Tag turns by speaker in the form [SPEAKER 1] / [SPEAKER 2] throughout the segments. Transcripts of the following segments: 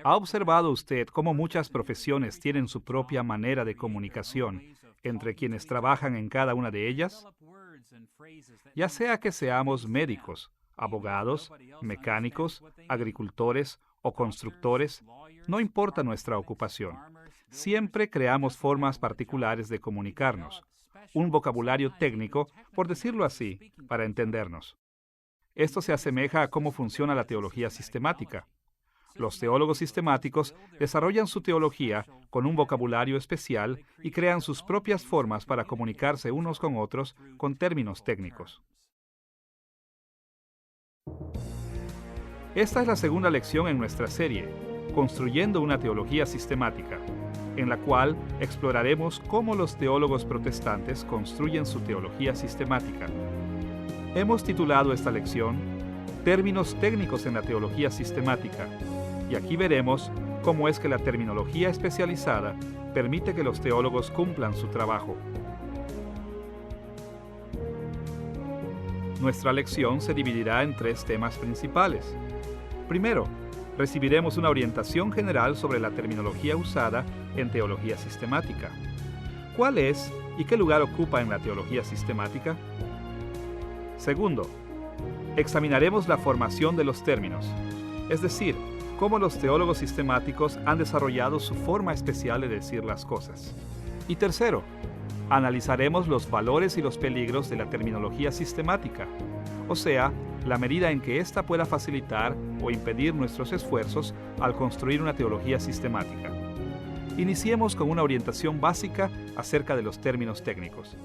[SPEAKER 1] ¿Ha observado usted cómo muchas profesiones tienen su propia manera de comunicación entre quienes trabajan en cada una de ellas? Ya sea que seamos médicos, abogados, mecánicos, agricultores o constructores, no importa nuestra ocupación. Siempre creamos formas particulares de comunicarnos, un vocabulario técnico, por decirlo así, para entendernos. Esto se asemeja a cómo funciona la teología sistemática. Los teólogos sistemáticos desarrollan su teología con un vocabulario especial y crean sus propias formas para comunicarse unos con otros con términos técnicos. Esta es la segunda lección en nuestra serie, Construyendo una teología sistemática, en la cual exploraremos cómo los teólogos protestantes construyen su teología sistemática. Hemos titulado esta lección Términos técnicos en la teología sistemática, y aquí veremos cómo es que la terminología especializada permite que los teólogos cumplan su trabajo. Nuestra lección se dividirá en 3 temas principales. Primero, recibiremos una orientación general sobre la terminología usada en teología sistemática. ¿Cuál es y qué lugar ocupa en la teología sistemática? Segundo, examinaremos la formación de los términos, es decir, cómo los teólogos sistemáticos han desarrollado su forma especial de decir las cosas. Y tercero, analizaremos los valores y los peligros de la terminología sistemática, o sea, la medida en que ésta pueda facilitar o impedir nuestros esfuerzos al construir una teología sistemática. Iniciemos con una orientación básica acerca de los términos técnicos.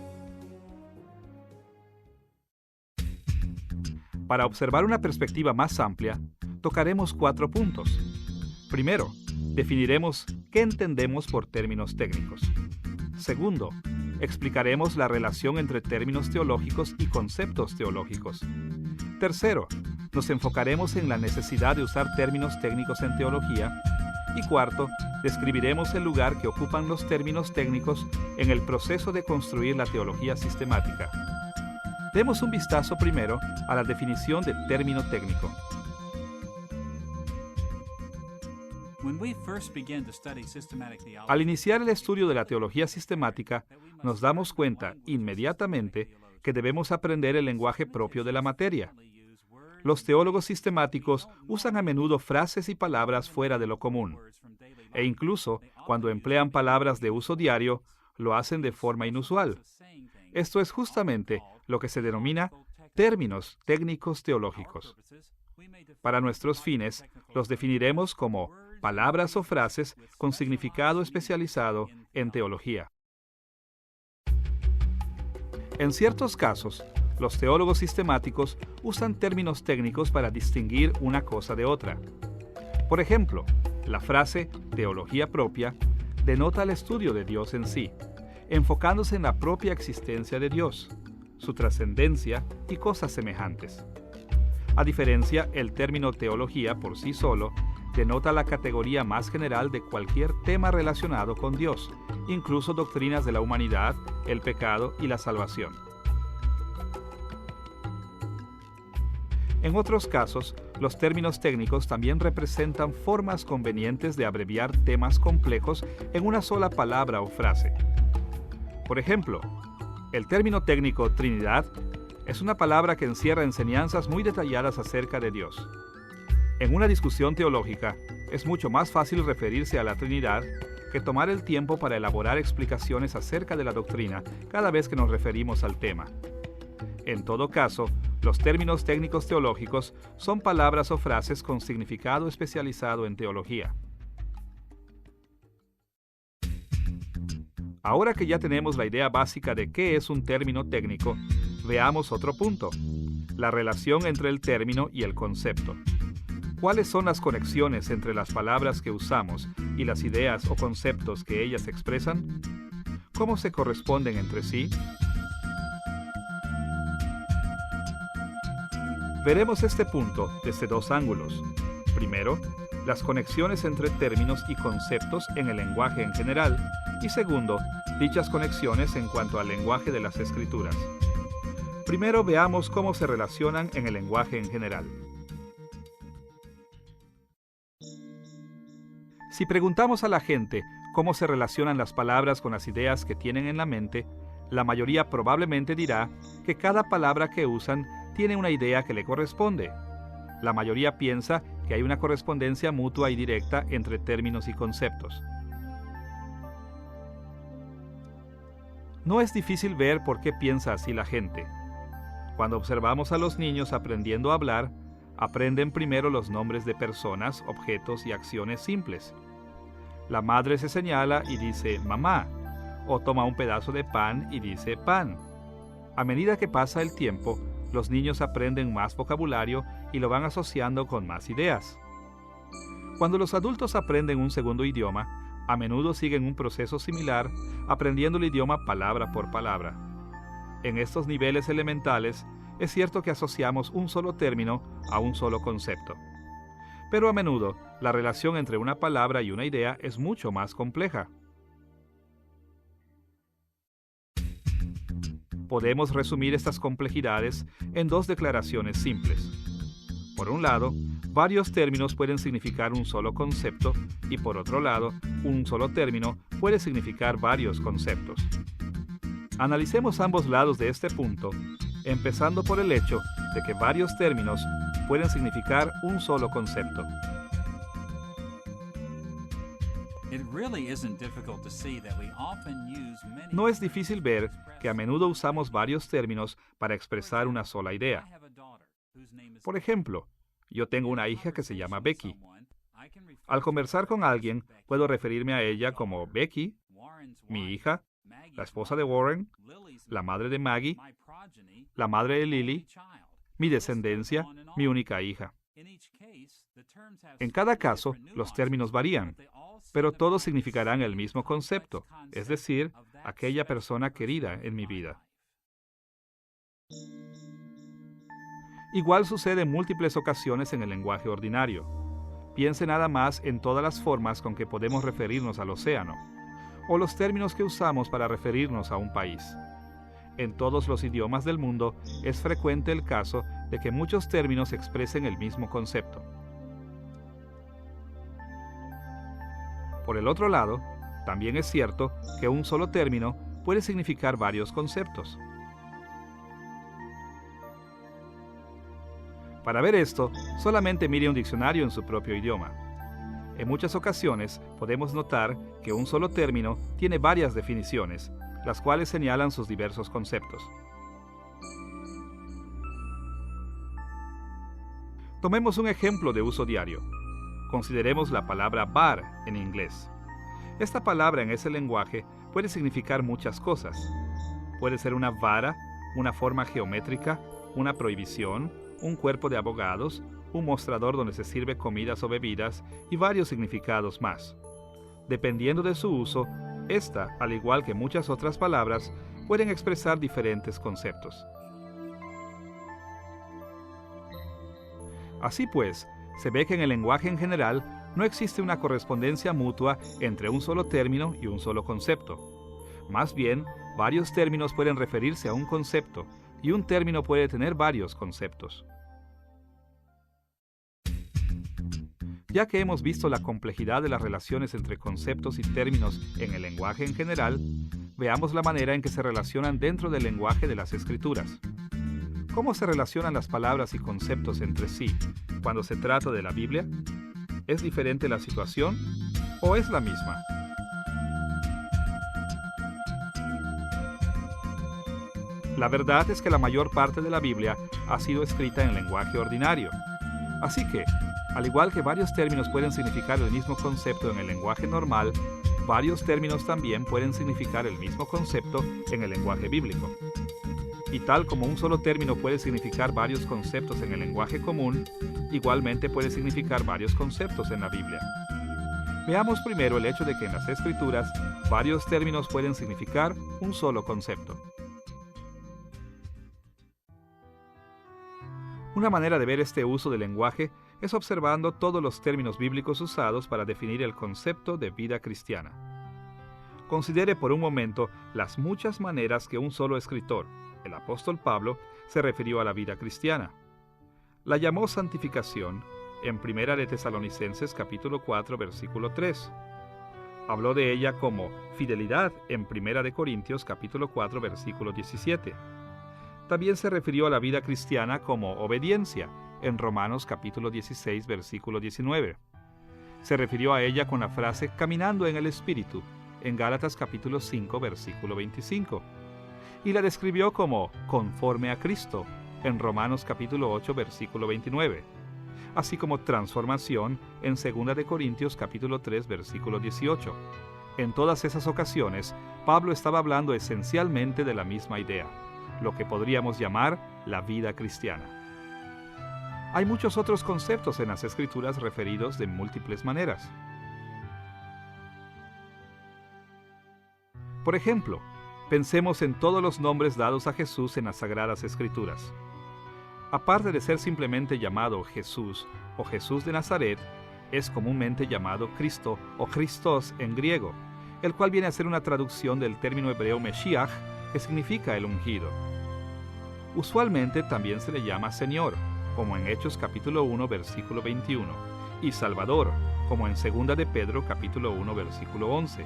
[SPEAKER 1] Para observar una perspectiva más amplia, tocaremos 4 puntos. Primero, definiremos qué entendemos por términos técnicos. Segundo, explicaremos la relación entre términos teológicos y conceptos teológicos. Tercero, nos enfocaremos en la necesidad de usar términos técnicos en teología. Y cuarto, describiremos el lugar que ocupan los términos técnicos en el proceso de construir la teología sistemática. Demos un vistazo primero a la definición de término técnico. Al iniciar el estudio de la teología sistemática, nos damos cuenta inmediatamente que debemos aprender el lenguaje propio de la materia. Los teólogos sistemáticos usan a menudo frases y palabras fuera de lo común, e incluso cuando emplean palabras de uso diario, lo hacen de forma inusual. Esto es justamente lo que se denomina términos técnicos teológicos. Para nuestros fines, los definiremos como palabras o frases con significado especializado en teología. En ciertos casos, los teólogos sistemáticos usan términos técnicos para distinguir una cosa de otra. Por ejemplo, la frase teología propia denota el estudio de Dios en sí, enfocándose en la propia existencia de Dios, su trascendencia y cosas semejantes. A diferencia, el término teología por sí solo denota la categoría más general de cualquier tema relacionado con Dios, incluso doctrinas de la humanidad, el pecado y la salvación. En otros casos, los términos técnicos también representan formas convenientes de abreviar temas complejos en una sola palabra o frase. Por ejemplo, el término técnico Trinidad es una palabra que encierra enseñanzas muy detalladas acerca de Dios. En una discusión teológica, es mucho más fácil referirse a la Trinidad que tomar el tiempo para elaborar explicaciones acerca de la doctrina cada vez que nos referimos al tema. En todo caso, los términos técnicos teológicos son palabras o frases con significado especializado en teología. Ahora que ya tenemos la idea básica de qué es un término técnico, veamos otro punto: la relación entre el término y el concepto. ¿Cuáles son las conexiones entre las palabras que usamos y las ideas o conceptos que ellas expresan? ¿Cómo se corresponden entre sí? Veremos este punto desde 2 ángulos. Primero, las conexiones entre términos y conceptos en el lenguaje en general, y segundo, dichas conexiones en cuanto al lenguaje de las Escrituras. Primero veamos cómo se relacionan en el lenguaje en general. Si preguntamos a la gente cómo se relacionan las palabras con las ideas que tienen en la mente, la mayoría probablemente dirá que cada palabra que usan tiene una idea que le corresponde. La mayoría piensa que hay una correspondencia mutua y directa entre términos y conceptos. No es difícil ver por qué piensa así la gente. Cuando observamos a los niños aprendiendo a hablar, aprenden primero los nombres de personas, objetos y acciones simples. La madre se señala y dice mamá, o toma un pedazo de pan y dice pan. A medida que pasa el tiempo, los niños aprenden más vocabulario y lo van asociando con más ideas. Cuando los adultos aprenden un segundo idioma, a menudo siguen un proceso similar, aprendiendo el idioma palabra por palabra. En estos niveles elementales, es cierto que asociamos un solo término a un solo concepto. Pero a menudo, la relación entre una palabra y una idea es mucho más compleja. Podemos resumir estas complejidades en dos declaraciones simples. Por un lado, varios términos pueden significar un solo concepto y por otro lado, un solo término puede significar varios conceptos. Analicemos ambos lados de este punto, empezando por el hecho de que varios términos pueden significar un solo concepto. No es difícil ver que a menudo usamos varios términos para expresar una sola idea. Por ejemplo, yo tengo una hija que se llama Becky. Al conversar con alguien, puedo referirme a ella como Becky, mi hija, la esposa de Warren, la madre de Maggie, la madre de Lily, mi descendencia, mi única hija. En cada caso, los términos varían, pero todos significarán el mismo concepto, es decir, aquella persona querida en mi vida. Igual sucede en múltiples ocasiones en el lenguaje ordinario. Piense nada más en todas las formas con que podemos referirnos al océano, o los términos que usamos para referirnos a un país. En todos los idiomas del mundo es frecuente el caso de que muchos términos expresen el mismo concepto. Por el otro lado, también es cierto que un solo término puede significar varios conceptos. Para ver esto, solamente mire un diccionario en su propio idioma. En muchas ocasiones podemos notar que un solo término tiene varias definiciones, las cuales señalan sus diversos conceptos. Tomemos un ejemplo de uso diario. Consideremos la palabra bar en inglés. Esta palabra en ese lenguaje puede significar muchas cosas. Puede ser una vara, una forma geométrica, una prohibición, un cuerpo de abogados, un mostrador donde se sirve comidas o bebidas y varios significados más. Dependiendo de su uso, esta, al igual que muchas otras palabras, pueden expresar diferentes conceptos. Así pues, se ve que en el lenguaje en general no existe una correspondencia mutua entre un solo término y un solo concepto. Más bien, varios términos pueden referirse a un concepto y un término puede tener varios conceptos. Ya que hemos visto la complejidad de las relaciones entre conceptos y términos en el lenguaje en general, veamos la manera en que se relacionan dentro del lenguaje de las Escrituras. ¿Cómo se relacionan las palabras y conceptos entre sí cuando se trata de la Biblia? ¿Es diferente la situación o es la misma? La verdad es que la mayor parte de la Biblia ha sido escrita en lenguaje ordinario. Así que, al igual que varios términos pueden significar el mismo concepto en el lenguaje normal, varios términos también pueden significar el mismo concepto en el lenguaje bíblico. Y tal como un solo término puede significar varios conceptos en el lenguaje común, igualmente puede significar varios conceptos en la Biblia. Veamos primero el hecho de que en las Escrituras varios términos pueden significar un solo concepto. Una manera de ver este uso del lenguaje es observando todos los términos bíblicos usados para definir el concepto de vida cristiana. Considere por un momento las muchas maneras que un solo escritor, el apóstol Pablo, se refirió a la vida cristiana. La llamó santificación, en Primera de Tesalonicenses capítulo 4, versículo 3. Habló de ella como fidelidad en Primera de Corintios capítulo 4, versículo 17. También se refirió a la vida cristiana como obediencia en Romanos capítulo 16, versículo 19. Se refirió a ella con la frase caminando en el Espíritu en Gálatas capítulo 5, versículo 25. Y la describió como conforme a Cristo en Romanos capítulo 8, versículo 29. Así como transformación en 2 de Corintios capítulo 3, versículo 18. En todas esas ocasiones, Pablo estaba hablando esencialmente de la misma idea, lo que podríamos llamar la vida cristiana. Hay muchos otros conceptos en las Escrituras referidos de múltiples maneras. Por ejemplo, pensemos en todos los nombres dados a Jesús en las Sagradas Escrituras. Aparte de ser simplemente llamado Jesús o Jesús de Nazaret, es comúnmente llamado Cristo o Christos en griego, el cual viene a ser una traducción del término hebreo Meshiach, que significa el ungido. Usualmente también se le llama Señor, como en Hechos capítulo 1, versículo 21, y Salvador, como en 2 de Pedro capítulo 1, versículo 11.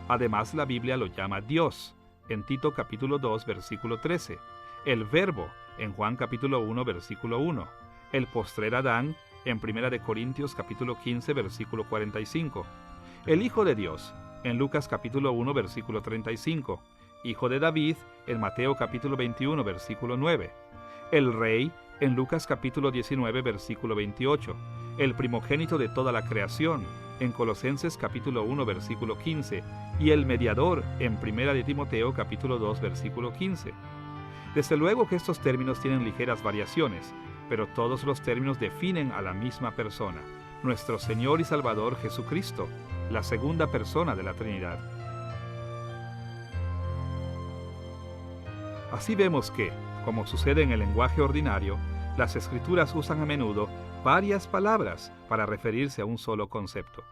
[SPEAKER 1] Además, la Biblia lo llama Dios, en Tito capítulo 2, versículo 13, el Verbo, en Juan capítulo 1, versículo 1, el postrer Adán, en 1 de Corintios capítulo 15, versículo 45, el Hijo de Dios, en Lucas capítulo 1, versículo 35, Hijo de David, en Mateo capítulo 21, versículo 9, el Rey, en Lucas capítulo 19, versículo 28, el primogénito de toda la creación, en Colosenses capítulo 1, versículo 15, y el mediador, en 1 de Timoteo capítulo 2, versículo 15. Desde luego que estos términos tienen ligeras variaciones, pero todos los términos definen a la misma persona, nuestro Señor y Salvador Jesucristo, la segunda persona de la Trinidad. Así vemos que, como sucede en el lenguaje ordinario, las Escrituras usan a menudo varias palabras para referirse a un solo concepto.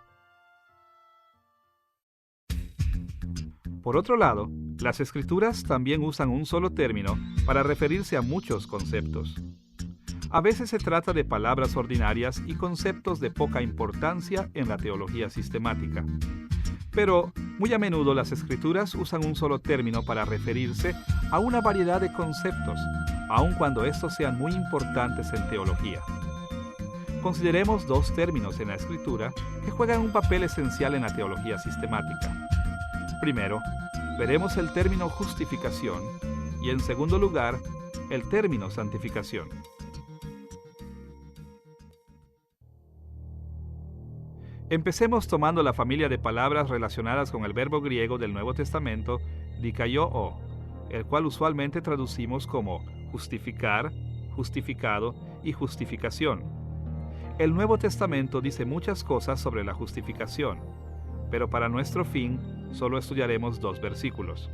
[SPEAKER 1] Por otro lado, las Escrituras también usan un solo término para referirse a muchos conceptos. A veces se trata de palabras ordinarias y conceptos de poca importancia en la teología sistemática. Pero, muy a menudo las Escrituras usan un solo término para referirse a una variedad de conceptos, aun cuando estos sean muy importantes en teología. Consideremos dos términos en la Escritura que juegan un papel esencial en la teología sistemática. Primero, veremos el término justificación y, en segundo lugar, el término santificación. Empecemos tomando la familia de palabras relacionadas con el verbo griego del Nuevo Testamento, dikaiō, el cual usualmente traducimos como justificar, justificado y justificación. El Nuevo Testamento dice muchas cosas sobre la justificación, pero para nuestro fin solo estudiaremos 2 versículos.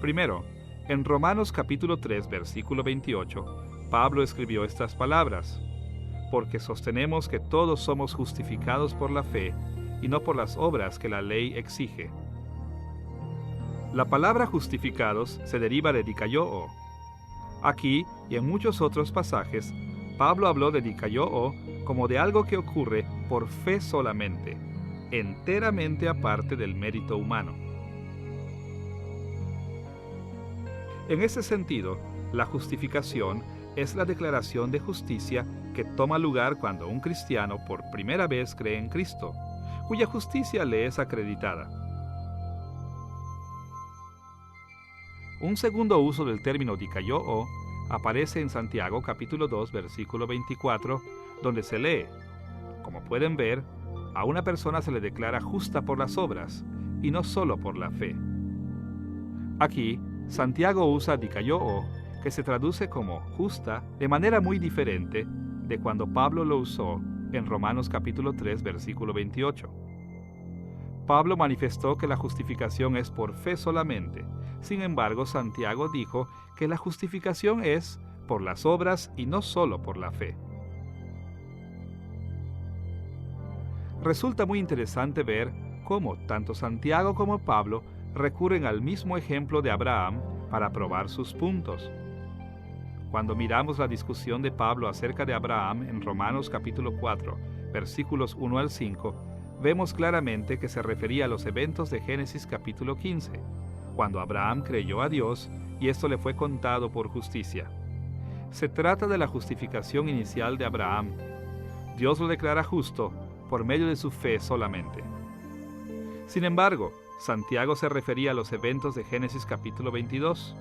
[SPEAKER 1] Primero, en Romanos capítulo 3, versículo 28, Pablo escribió estas palabras: porque sostenemos que todos somos justificados por la fe y no por las obras que la ley exige. La palabra justificados se deriva de dikaiō. Aquí y en muchos otros pasajes, Pablo habló de dikaiō como de algo que ocurre por fe solamente, enteramente aparte del mérito humano. En ese sentido, la justificación es la declaración de justicia que toma lugar cuando un cristiano por primera vez cree en Cristo, cuya justicia le es acreditada. Un segundo uso del término dikaiō aparece en Santiago capítulo 2, versículo 24, donde se lee: como pueden ver, a una persona se le declara justa por las obras, y no solo por la fe. Aquí, Santiago usa dikaiō, que se traduce como justa, de manera muy diferente de cuando Pablo lo usó en Romanos capítulo 3, versículo 28. Pablo manifestó que la justificación es por fe solamente. Sin embargo, Santiago dijo que la justificación es por las obras y no solo por la fe. Resulta muy interesante ver cómo tanto Santiago como Pablo recurren al mismo ejemplo de Abraham para probar sus puntos. Cuando miramos la discusión de Pablo acerca de Abraham en Romanos capítulo 4, versículos 1 al 5, vemos claramente que se refería a los eventos de Génesis capítulo 15, cuando Abraham creyó a Dios y esto le fue contado por justicia. Se trata de la justificación inicial de Abraham. Dios lo declara justo por medio de su fe solamente. Sin embargo, Santiago se refería a los eventos de Génesis capítulo 22,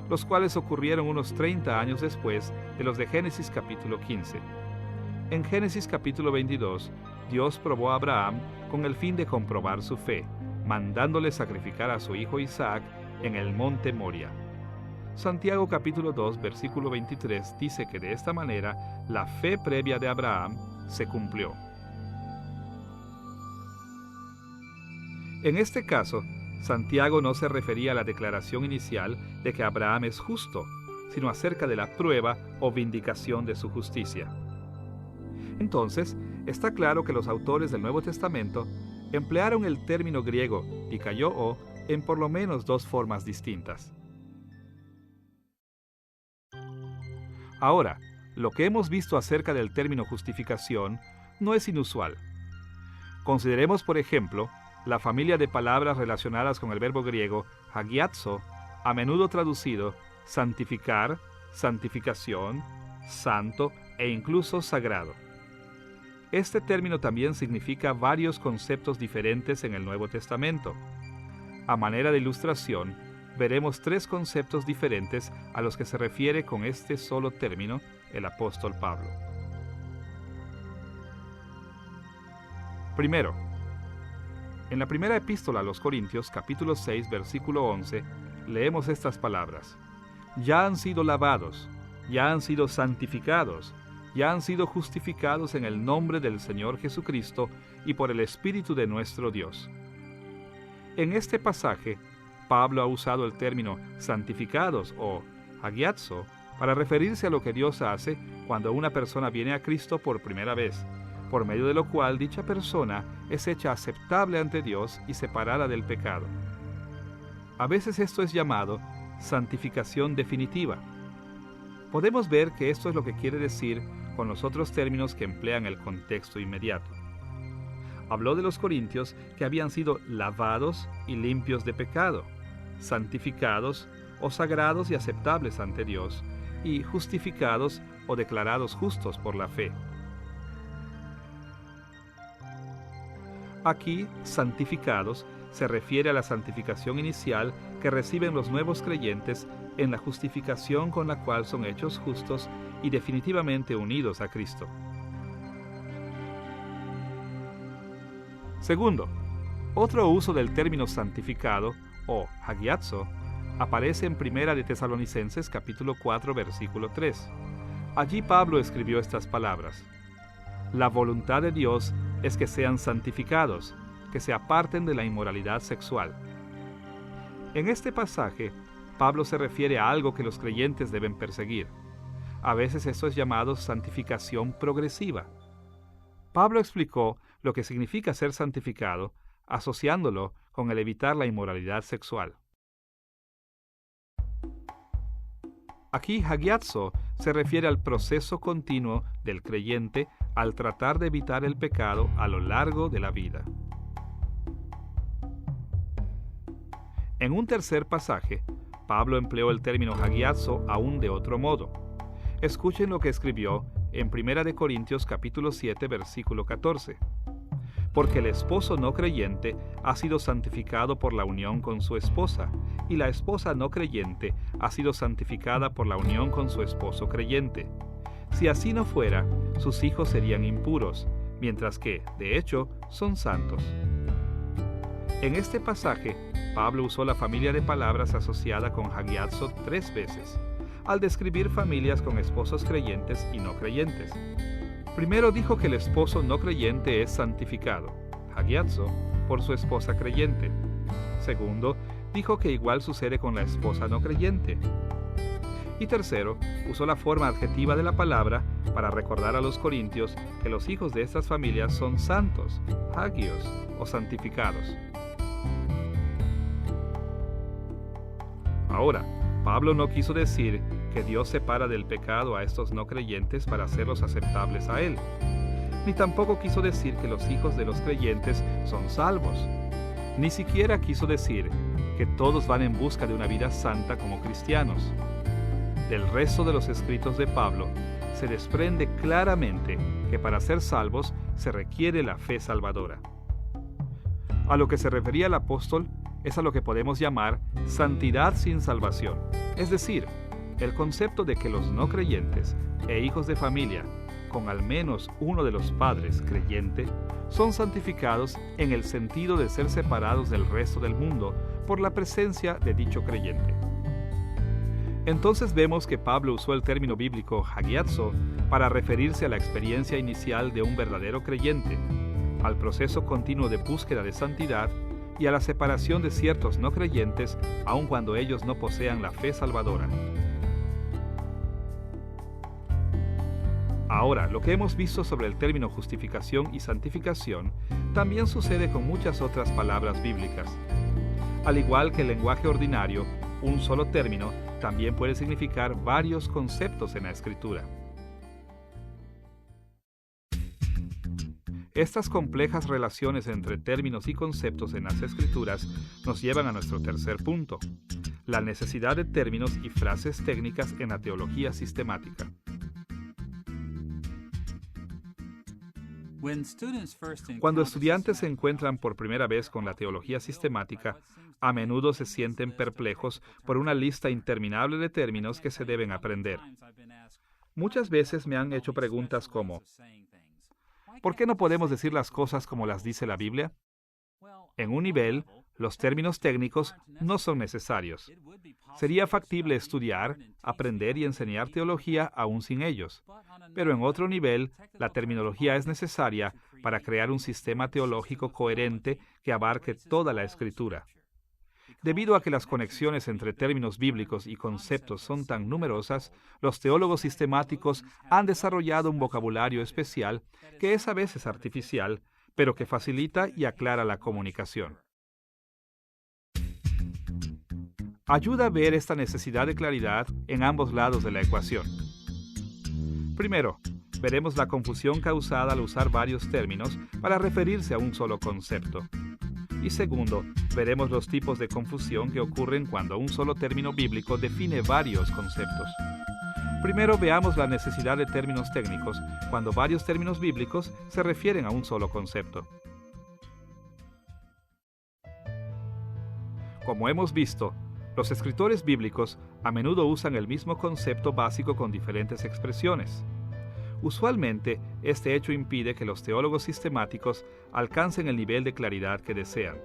[SPEAKER 1] los cuales ocurrieron unos 30 años después de los de Génesis capítulo 15. En Génesis capítulo 22, Dios probó a Abraham con el fin de comprobar su fe, mandándole sacrificar a su hijo Isaac en el monte Moria. Santiago capítulo 2, versículo 23 dice que de esta manera la fe previa de Abraham se cumplió. En este caso, Santiago no se refería a la declaración inicial de que Abraham es justo, sino acerca de la prueba o vindicación de su justicia. Entonces, está claro que los autores del Nuevo Testamento emplearon el término griego dikaiō en por lo menos dos formas distintas. Ahora, lo que hemos visto acerca del término justificación no es inusual. Consideremos, por ejemplo, la familia de palabras relacionadas con el verbo griego hagiazo, a menudo traducido santificar, santificación, santo e incluso sagrado. Este término también significa varios conceptos diferentes en el Nuevo Testamento. A manera de ilustración, veremos tres conceptos diferentes a los que se refiere con este solo término el apóstol Pablo. Primero, en la primera epístola a los Corintios, capítulo 6, versículo 11, leemos estas palabras: ya han sido lavados, ya han sido santificados, ya han sido justificados en el nombre del Señor Jesucristo y por el Espíritu de nuestro Dios. En este pasaje, Pablo ha usado el término santificados o hagiazo para referirse a lo que Dios hace cuando una persona viene a Cristo por primera vez, por medio de lo cual dicha persona es hecha aceptable ante Dios y separada del pecado. A veces esto es llamado santificación definitiva. Podemos ver que esto es lo que quiere decir con los otros términos que emplean el contexto inmediato. Habló de los corintios que habían sido lavados y limpios de pecado, santificados o sagrados y aceptables ante Dios, y justificados o declarados justos por la fe. Aquí, santificados se refiere a la santificación inicial que reciben los nuevos creyentes en la justificación con la cual son hechos justos y definitivamente unidos a Cristo. Segundo, otro uso del término santificado o hagiazo aparece en Primera de Tesalonicenses capítulo 4 versículo 3. Allí Pablo escribió estas palabras: la voluntad de Dios es que sean santificados, que se aparten de la inmoralidad sexual. En este pasaje, Pablo se refiere a algo que los creyentes deben perseguir. A veces esto es llamado santificación progresiva. Pablo explicó lo que significa ser santificado, asociándolo con el evitar la inmoralidad sexual. Aquí hagiazo se refiere al proceso continuo del creyente al tratar de evitar el pecado a lo largo de la vida. En un tercer pasaje, Pablo empleó el término hagiazo aún de otro modo. Escuchen lo que escribió en 1 Corintios capítulo 7 versículo 14. Porque el esposo no creyente ha sido santificado por la unión con su esposa, y la esposa no creyente ha sido santificada por la unión con su esposo creyente. Si así no fuera, sus hijos serían impuros, mientras que, de hecho, son santos. En este pasaje, Pablo usó la familia de palabras asociada con hagiazo 3 veces, al describir familias con esposos creyentes y no creyentes. Primero dijo que el esposo no creyente es santificado, hagiazo, por su esposa creyente. Segundo, dijo que igual sucede con la esposa no creyente. Y tercero, usó la forma adjetiva de la palabra para recordar a los corintios que los hijos de estas familias son santos, hagios o santificados. Ahora, Pablo no quiso decir que Dios separa del pecado a estos no creyentes para hacerlos aceptables a Él. Ni tampoco quiso decir que los hijos de los creyentes son salvos. Ni siquiera quiso decir que todos van en busca de una vida santa como cristianos. Del resto de los escritos de Pablo, se desprende claramente que para ser salvos se requiere la fe salvadora. A lo que se refería el apóstol es a lo que podemos llamar santidad sin salvación, es decir, el concepto de que los no creyentes e hijos de familia, con al menos uno de los padres creyente, son santificados en el sentido de ser separados del resto del mundo por la presencia de dicho creyente. Entonces vemos que Pablo usó el término bíblico hagiazo para referirse a la experiencia inicial de un verdadero creyente, al proceso continuo de búsqueda de santidad y a la separación de ciertos no creyentes aun cuando ellos no posean la fe salvadora. Ahora, lo que hemos visto sobre el término justificación y santificación también sucede con muchas otras palabras bíblicas. Al igual que el lenguaje ordinario, un solo término también puede significar varios conceptos en la Escritura. Estas complejas relaciones entre términos y conceptos en las Escrituras nos llevan a nuestro tercer punto: la necesidad de términos y frases técnicas en la teología sistemática. Cuando estudiantes se encuentran por primera vez con la teología sistemática, a menudo se sienten perplejos por una lista interminable de términos que se deben aprender. Muchas veces me han hecho preguntas como: ¿por qué no podemos decir las cosas como las dice la Biblia? En un nivel, los términos técnicos no son necesarios. Sería factible estudiar, aprender y enseñar teología aún sin ellos. Pero en otro nivel, la terminología es necesaria para crear un sistema teológico coherente que abarque toda la Escritura. Debido a que las conexiones entre términos bíblicos y conceptos son tan numerosas, los teólogos sistemáticos han desarrollado un vocabulario especial que es a veces artificial, pero que facilita y aclara la comunicación. Ayuda a ver esta necesidad de claridad en ambos lados de la ecuación. Primero, veremos la confusión causada al usar varios términos para referirse a un solo concepto. Y segundo, veremos los tipos de confusión que ocurren cuando un solo término bíblico define varios conceptos. Primero veamos la necesidad de términos técnicos cuando varios términos bíblicos se refieren a un solo concepto. Como hemos visto, los escritores bíblicos a menudo usan el mismo concepto básico con diferentes expresiones. Usualmente, este hecho impide que los teólogos sistemáticos alcancen el nivel de claridad que desean.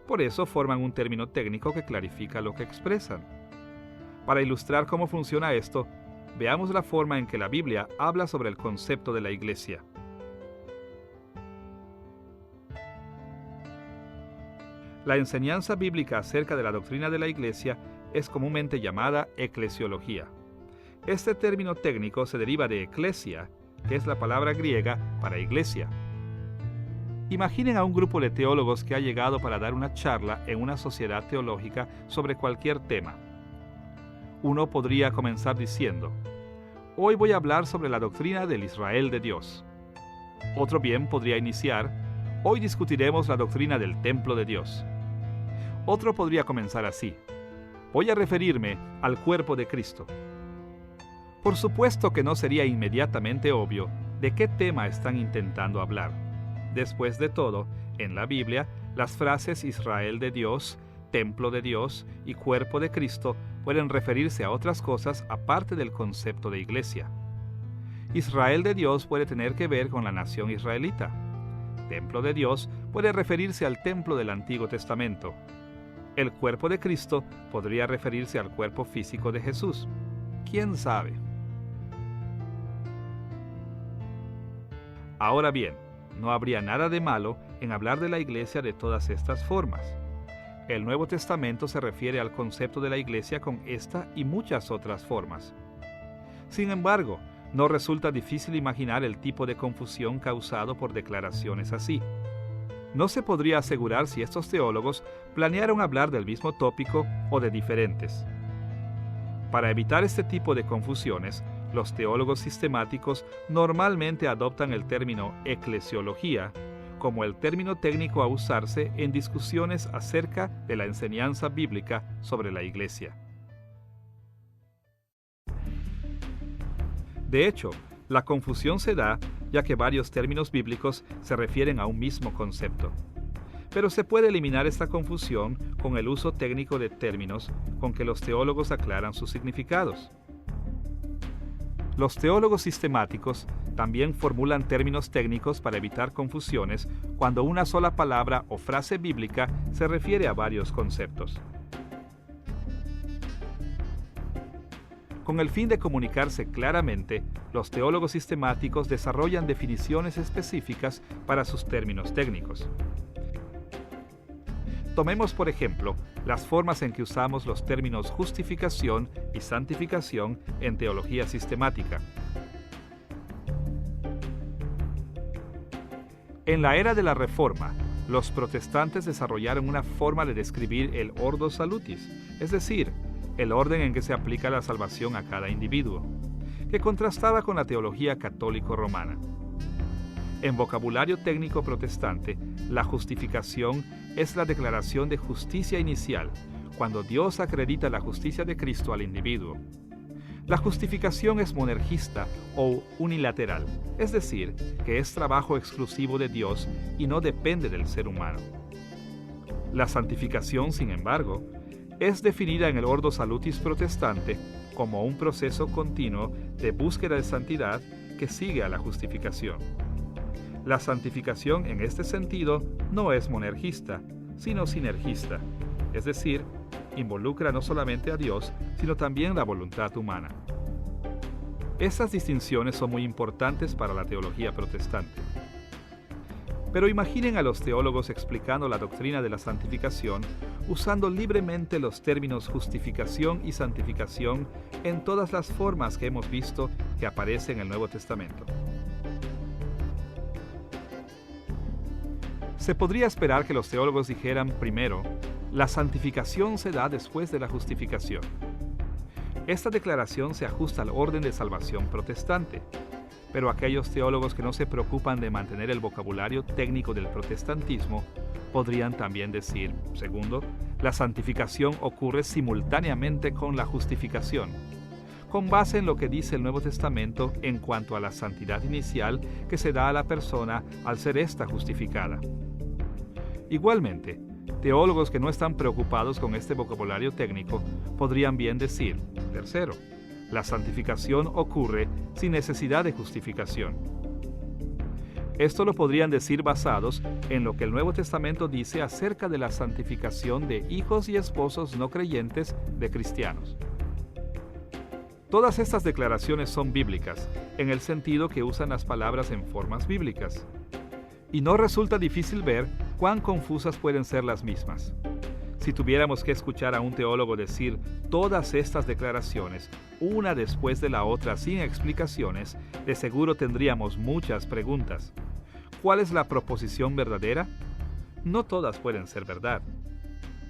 [SPEAKER 1] Por eso forman un término técnico que clarifica lo que expresan. Para ilustrar cómo funciona esto, veamos la forma en que la Biblia habla sobre el concepto de la iglesia. La enseñanza bíblica acerca de la doctrina de la iglesia es comúnmente llamada eclesiología. Este término técnico se deriva de eclesia, que es la palabra griega para iglesia. Imaginen a un grupo de teólogos que ha llegado para dar una charla en una sociedad teológica sobre cualquier tema. Uno podría comenzar diciendo: hoy voy a hablar sobre la doctrina del Israel de Dios. Otro bien podría iniciar: hoy discutiremos la doctrina del templo de Dios. Otro podría comenzar así: voy a referirme al cuerpo de Cristo. Por supuesto que no sería inmediatamente obvio de qué tema están intentando hablar. Después de todo, en la Biblia, las frases Israel de Dios, templo de Dios y cuerpo de Cristo pueden referirse a otras cosas aparte del concepto de iglesia. Israel de Dios puede tener que ver con la nación israelita. Templo de Dios puede referirse al templo del Antiguo Testamento. El cuerpo de Cristo podría referirse al cuerpo físico de Jesús. ¿Quién sabe? Ahora bien, no habría nada de malo en hablar de la iglesia de todas estas formas. El Nuevo Testamento se refiere al concepto de la iglesia con esta y muchas otras formas. Sin embargo, no resulta difícil imaginar el tipo de confusión causado por declaraciones así. No se podría asegurar si estos teólogos planearon hablar del mismo tópico o de diferentes. Para evitar este tipo de confusiones, los teólogos sistemáticos normalmente adoptan el término eclesiología como el término técnico a usarse en discusiones acerca de la enseñanza bíblica sobre la Iglesia. De hecho, la confusión se da ya que varios términos bíblicos se refieren a un mismo concepto. Pero se puede eliminar esta confusión con el uso técnico de términos con que los teólogos aclaran sus significados. Los teólogos sistemáticos también formulan términos técnicos para evitar confusiones cuando una sola palabra o frase bíblica se refiere a varios conceptos. Con el fin de comunicarse claramente, los teólogos sistemáticos desarrollan definiciones específicas para sus términos técnicos. Tomemos, por ejemplo, las formas en que usamos los términos justificación y santificación en teología sistemática. En la era de la Reforma, los protestantes desarrollaron una forma de describir el ordo salutis, es decir, el orden en que se aplica la salvación a cada individuo, que contrastaba con la teología católico-romana. En vocabulario técnico protestante, la justificación es la declaración de justicia inicial, cuando Dios acredita la justicia de Cristo al individuo. La justificación es monergista o unilateral, es decir, que es trabajo exclusivo de Dios y no depende del ser humano. La santificación, sin embargo, es definida en el Ordo Salutis protestante como un proceso continuo de búsqueda de santidad que sigue a la justificación. La santificación en este sentido no es monergista, sino sinergista, es decir, involucra no solamente a Dios, sino también la voluntad humana. Estas distinciones son muy importantes para la teología protestante. Pero imaginen a los teólogos explicando la doctrina de la santificación usando libremente los términos justificación y santificación en todas las formas que hemos visto que aparecen en el Nuevo Testamento. Se podría esperar que los teólogos dijeran primero, la santificación se da después de la justificación. Esta declaración se ajusta al orden de salvación protestante, pero aquellos teólogos que no se preocupan de mantener el vocabulario técnico del protestantismo podrían también decir, segundo, la santificación ocurre simultáneamente con la justificación, con base en lo que dice el Nuevo Testamento en cuanto a la santidad inicial que se da a la persona al ser ésta justificada. Igualmente, teólogos que no están preocupados con este vocabulario técnico podrían bien decir, tercero, la santificación ocurre sin necesidad de justificación. Esto lo podrían decir basados en lo que el Nuevo Testamento dice acerca de la santificación de hijos y esposos no creyentes de cristianos. Todas estas declaraciones son bíblicas, en el sentido que usan las palabras en formas bíblicas. Y no resulta difícil ver cuán confusas pueden ser las mismas. Si tuviéramos que escuchar a un teólogo decir todas estas declaraciones, una después de la otra sin explicaciones, de seguro tendríamos muchas preguntas. ¿Cuál es la proposición verdadera? No todas pueden ser verdad.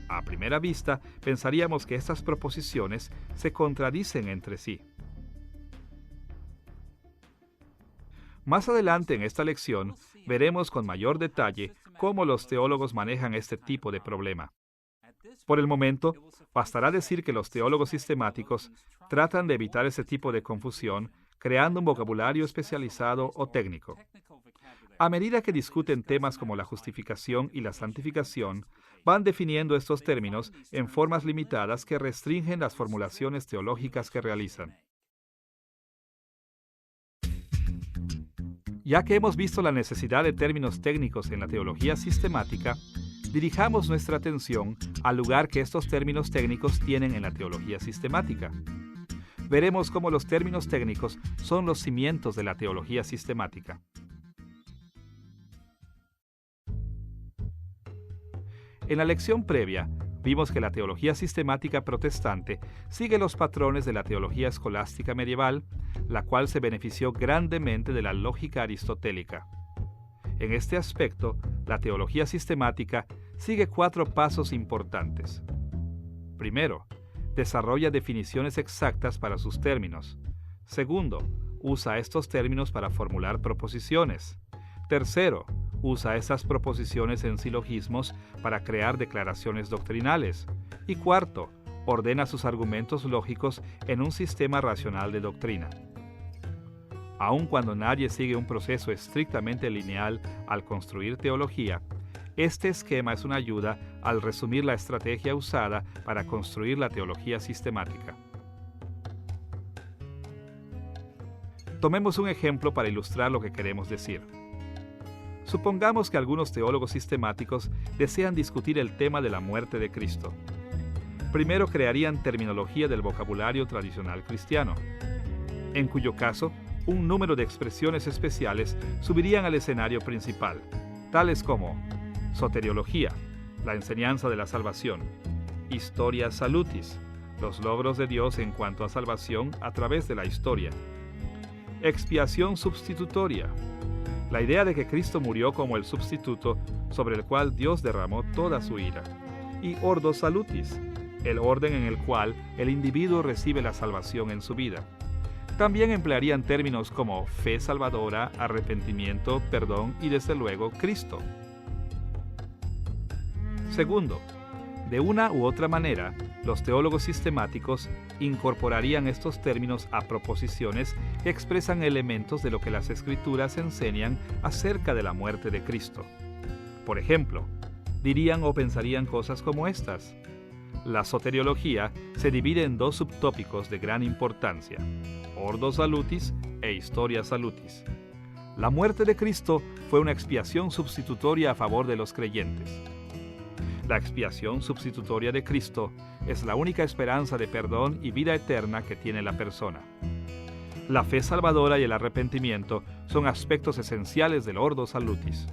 [SPEAKER 1] A primera vista, pensaríamos que estas proposiciones se contradicen entre sí. Más adelante en esta lección, veremos con mayor detalle cómo los teólogos manejan este tipo de problema. Por el momento, bastará decir que los teólogos sistemáticos tratan de evitar ese tipo de confusión creando un vocabulario especializado o técnico. A medida que discuten temas como la justificación y la santificación, van definiendo estos términos en formas limitadas que restringen las formulaciones teológicas que realizan. Ya que hemos visto la necesidad de términos técnicos en la teología sistemática, dirijamos nuestra atención al lugar que estos términos técnicos tienen en la teología sistemática. Veremos cómo los términos técnicos son los cimientos de la teología sistemática. En la lección previa, vimos que la teología sistemática protestante sigue los patrones de la teología escolástica medieval, la cual se benefició grandemente de la lógica aristotélica. En este aspecto, la teología sistemática sigue 4 pasos importantes. Primero, desarrolla definiciones exactas para sus términos. Segundo, usa estos términos para formular proposiciones. Tercero, usa estas proposiciones en silogismos para crear declaraciones doctrinales. Y cuarto, ordena sus argumentos lógicos en un sistema racional de doctrina. Aun cuando nadie sigue un proceso estrictamente lineal al construir teología, este esquema es una ayuda al resumir la estrategia usada para construir la teología sistemática. Tomemos un ejemplo para ilustrar lo que queremos decir. Supongamos que algunos teólogos sistemáticos desean discutir el tema de la muerte de Cristo. Primero crearían terminología del vocabulario tradicional cristiano, en cuyo caso, un número de expresiones especiales subirían al escenario principal, tales como soteriología, la enseñanza de la salvación; historia salutis, los logros de Dios en cuanto a salvación a través de la historia; expiación substitutoria, la idea de que Cristo murió como el sustituto sobre el cual Dios derramó toda su ira; y ordo salutis, el orden en el cual el individuo recibe la salvación en su vida. También emplearían términos como fe salvadora, arrepentimiento, perdón y desde luego Cristo. Segundo, de una u otra manera, los teólogos sistemáticos incorporarían estos términos a proposiciones que expresan elementos de lo que las Escrituras enseñan acerca de la muerte de Cristo. Por ejemplo, dirían o pensarían cosas como estas: la soteriología se divide en dos subtópicos de gran importancia, ordo salutis e historia salutis. La muerte de Cristo fue una expiación sustitutoria a favor de los creyentes. La expiación sustitutoria de Cristo es la única esperanza de perdón y vida eterna que tiene la persona. La fe salvadora y el arrepentimiento son aspectos esenciales del ordo salutis.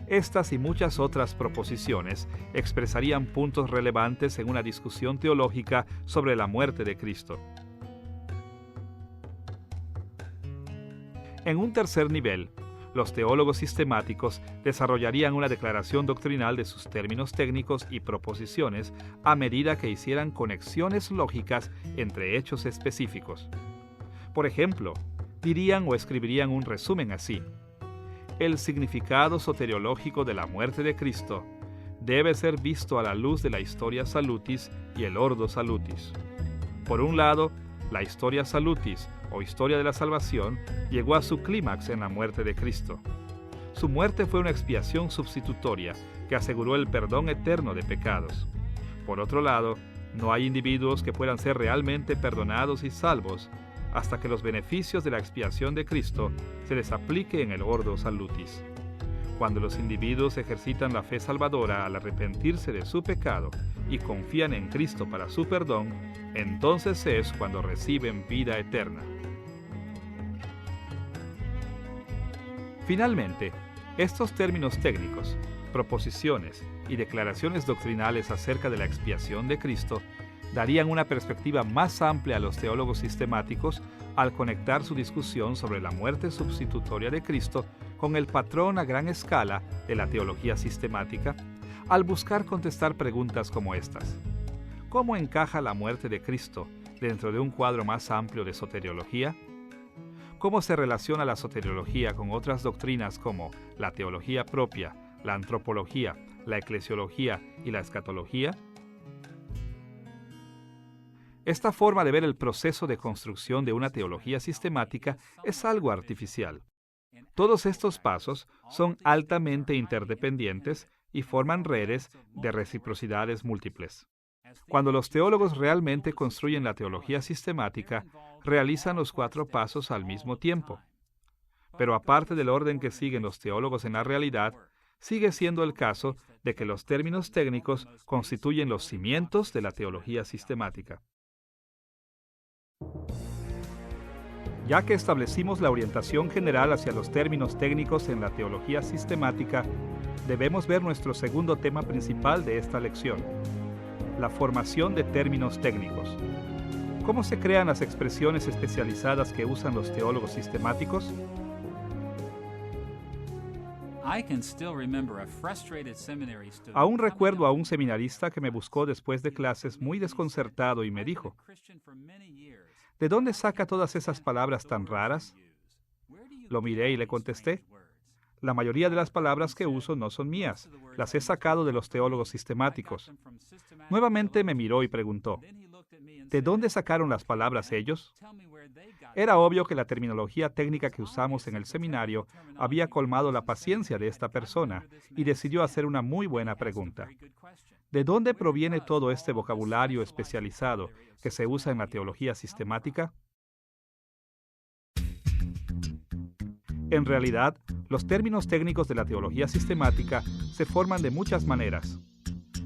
[SPEAKER 1] Estas y muchas otras proposiciones expresarían puntos relevantes en una discusión teológica sobre la muerte de Cristo. En un tercer nivel, los teólogos sistemáticos desarrollarían una declaración doctrinal de sus términos técnicos y proposiciones a medida que hicieran conexiones lógicas entre hechos específicos. Por ejemplo, dirían o escribirían un resumen así: el significado soteriológico de la muerte de Cristo debe ser visto a la luz de la historia salutis y el ordo salutis. Por un lado, la historia salutis, o historia de la salvación, llegó a su clímax en la muerte de Cristo. Su muerte fue una expiación sustitutoria que aseguró el perdón eterno de pecados. Por otro lado, no hay individuos que puedan ser realmente perdonados y salvos hasta que los beneficios de la expiación de Cristo se les aplique en el ordo salutis. Cuando los individuos ejercitan la fe salvadora al arrepentirse de su pecado y confían en Cristo para su perdón, entonces es cuando reciben vida eterna. Finalmente, estos términos técnicos, proposiciones y declaraciones doctrinales acerca de la expiación de Cristo darían una perspectiva más amplia a los teólogos sistemáticos al conectar su discusión sobre la muerte sustitutoria de Cristo con el patrón a gran escala de la teología sistemática, al buscar contestar preguntas como estas: ¿cómo encaja la muerte de Cristo dentro de un cuadro más amplio de soteriología? ¿Cómo se relaciona la soteriología con otras doctrinas como la teología propia, la antropología, la eclesiología y la escatología? Esta forma de ver el proceso de construcción de una teología sistemática es algo artificial. Todos estos pasos son altamente interdependientes y forman redes de reciprocidades múltiples. Cuando los teólogos realmente construyen la teología sistemática, realizan los 4 pasos al mismo tiempo. Pero aparte del orden que siguen los teólogos en la realidad, sigue siendo el caso de que los términos técnicos constituyen los cimientos de la teología sistemática. Ya que establecimos la orientación general hacia los términos técnicos en la teología sistemática, debemos ver nuestro segundo tema principal de esta lección: la formación de términos técnicos. ¿Cómo se crean las expresiones especializadas que usan los teólogos sistemáticos? Aún recuerdo a un seminarista que me buscó después de clases muy desconcertado y me dijo, ¿de dónde saca todas esas palabras tan raras? Lo miré y le contesté, la mayoría de las palabras que uso no son mías, las he sacado de los teólogos sistemáticos. Nuevamente me miró y preguntó, ¿de dónde sacaron las palabras ellos? Era obvio que la terminología técnica que usamos en el seminario había colmado la paciencia de esta persona y decidió hacer una muy buena pregunta. ¿De dónde proviene todo este vocabulario especializado que se usa en la teología sistemática? En realidad, los términos técnicos de la teología sistemática se forman de muchas maneras.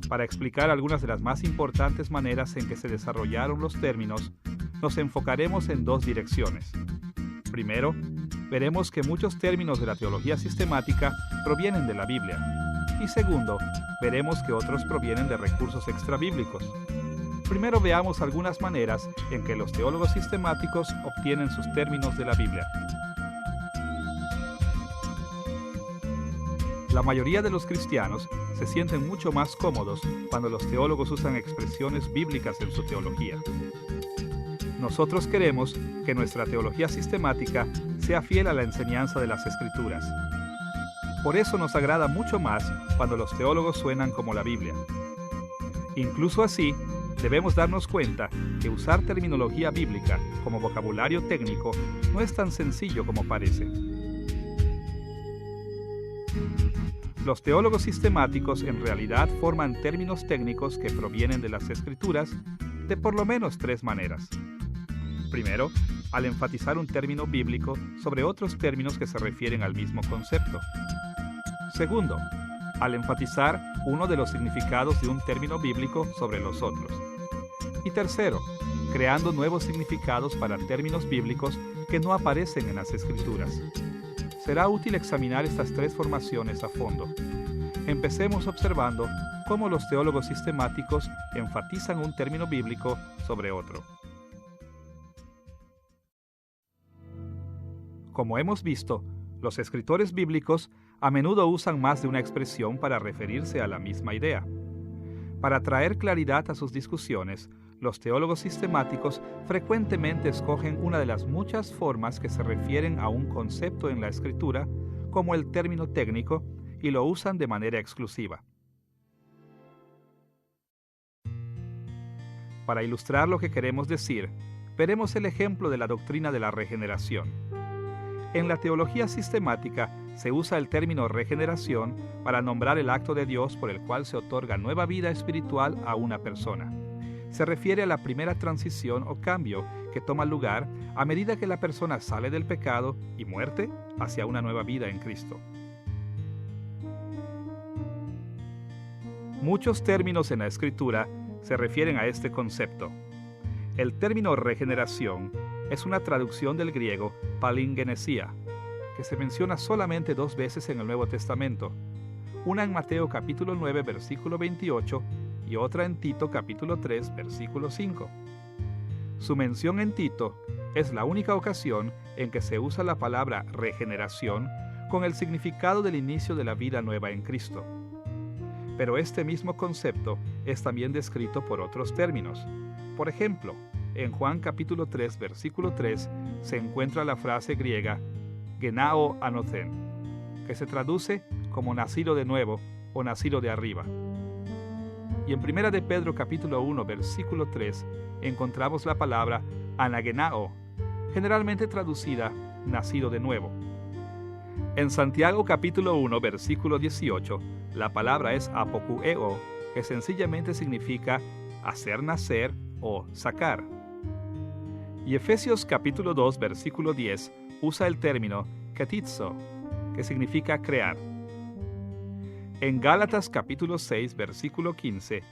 [SPEAKER 1] Para explicar algunas de las más importantes maneras en que se desarrollaron los términos, nos enfocaremos en dos direcciones. Primero, veremos que muchos términos de la teología sistemática provienen de la Biblia. Y segundo, veremos que otros provienen de recursos extrabíblicos. Primero veamos algunas maneras en que los teólogos sistemáticos obtienen sus términos de la Biblia. La mayoría de los cristianos se sienten mucho más cómodos cuando los teólogos usan expresiones bíblicas en su teología. Nosotros queremos que nuestra teología sistemática sea fiel a la enseñanza de las Escrituras. Por eso nos agrada mucho más cuando los teólogos suenan como la Biblia. Incluso así, debemos darnos cuenta que usar terminología bíblica como vocabulario técnico no es tan sencillo como parece. Los teólogos sistemáticos en realidad forman términos técnicos que provienen de las Escrituras de por lo menos tres maneras. Primero, al enfatizar un término bíblico sobre otros términos que se refieren al mismo concepto. Segundo, al enfatizar uno de los significados de un término bíblico sobre los otros. Y tercero, creando nuevos significados para términos bíblicos que no aparecen en las Escrituras. Será útil examinar estas tres formaciones a fondo. Empecemos observando cómo los teólogos sistemáticos enfatizan un término bíblico sobre otro. Como hemos visto, los escritores bíblicos a menudo usan más de una expresión para referirse a la misma idea. Para traer claridad a sus discusiones, los teólogos sistemáticos frecuentemente escogen una de las muchas formas que se refieren a un concepto en la Escritura, como el término técnico, y lo usan de manera exclusiva. Para ilustrar lo que queremos decir, veremos el ejemplo de la doctrina de la regeneración. En la teología sistemática se usa el término regeneración para nombrar el acto de Dios por el cual se otorga nueva vida espiritual a una persona. Se refiere a la primera transición o cambio que toma lugar a medida que la persona sale del pecado y muerte hacia una nueva vida en Cristo. Muchos términos en la Escritura se refieren a este concepto. El término regeneración es una traducción del griego palingenesia, que se menciona solamente 2 veces en el Nuevo Testamento, una en Mateo capítulo 9, versículo 28, y otra en Tito capítulo 3, versículo 5. Su mención en Tito es la única ocasión en que se usa la palabra regeneración con el significado del inicio de la vida nueva en Cristo. Pero este mismo concepto es también descrito por otros términos. Por ejemplo, en Juan capítulo 3, versículo 3, se encuentra la frase griega genao anothen, que se traduce como nacido de nuevo o nacido de arriba. Y en 1 de Pedro capítulo 1, versículo 3, encontramos la palabra anagenao, generalmente traducida nacido de nuevo. En Santiago capítulo 1, versículo 18, la palabra es apokueo, que sencillamente significa hacer nacer o sacar. Y Efesios capítulo 2, versículo 10, usa el término katizo, que significa crear. En Gálatas capítulo 6, versículo 15,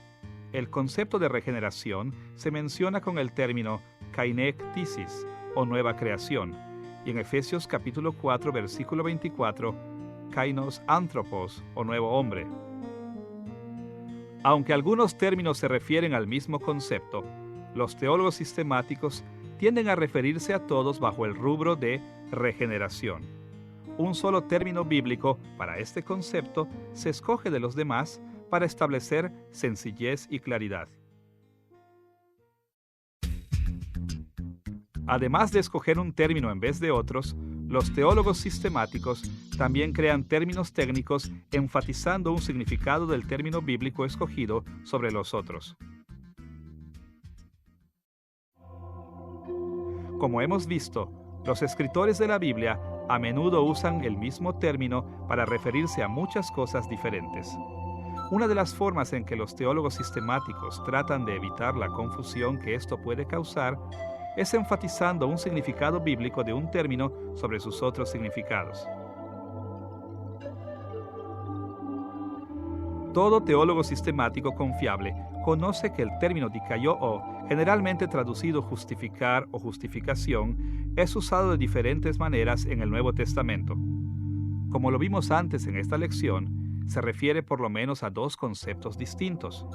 [SPEAKER 1] el concepto de regeneración se menciona con el término kainektisis, o nueva creación, y en Efesios capítulo 4, versículo 24, kainos anthropos, o nuevo hombre. Aunque algunos términos se refieren al mismo concepto, los teólogos sistemáticos tienden a referirse a todos bajo el rubro de regeneración. un solo término bíblico para este concepto se escoge de los demás para establecer sencillez y claridad. Además de escoger un término en vez de otros, los teólogos sistemáticos también crean términos técnicos enfatizando un significado del término bíblico escogido sobre los otros. Como hemos visto, los escritores de la Biblia a menudo usan el mismo término para referirse a muchas cosas diferentes. Una de las formas en que los teólogos sistemáticos tratan de evitar la confusión que esto puede causar es enfatizando un significado bíblico de un término sobre sus otros significados. Todo teólogo sistemático confiable conoce que el término dikaiō, generalmente traducido justificar o justificación, es usado de diferentes maneras en el Nuevo Testamento. Como lo vimos antes en esta lección, se refiere por lo menos a dos conceptos distintos.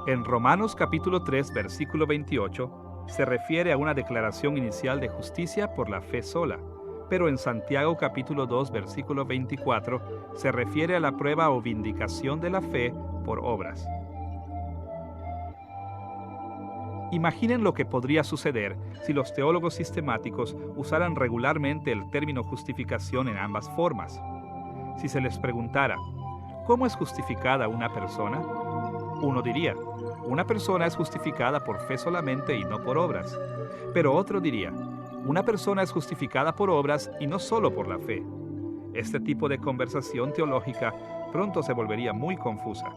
[SPEAKER 1] En Romanos capítulo 3, versículo 28, se refiere a una declaración inicial de justicia por la fe sola, pero en Santiago capítulo 2, versículo 24, se refiere a la prueba o vindicación de la fe por obras. Imaginen lo que podría suceder si los teólogos sistemáticos usaran regularmente el término justificación en ambas formas. Si se les preguntara, ¿cómo es justificada una persona? Uno diría, una persona es justificada por fe solamente y no por obras. Pero otro diría, una persona es justificada por obras y no solo por la fe. Este tipo de conversación teológica pronto se volvería muy confusa.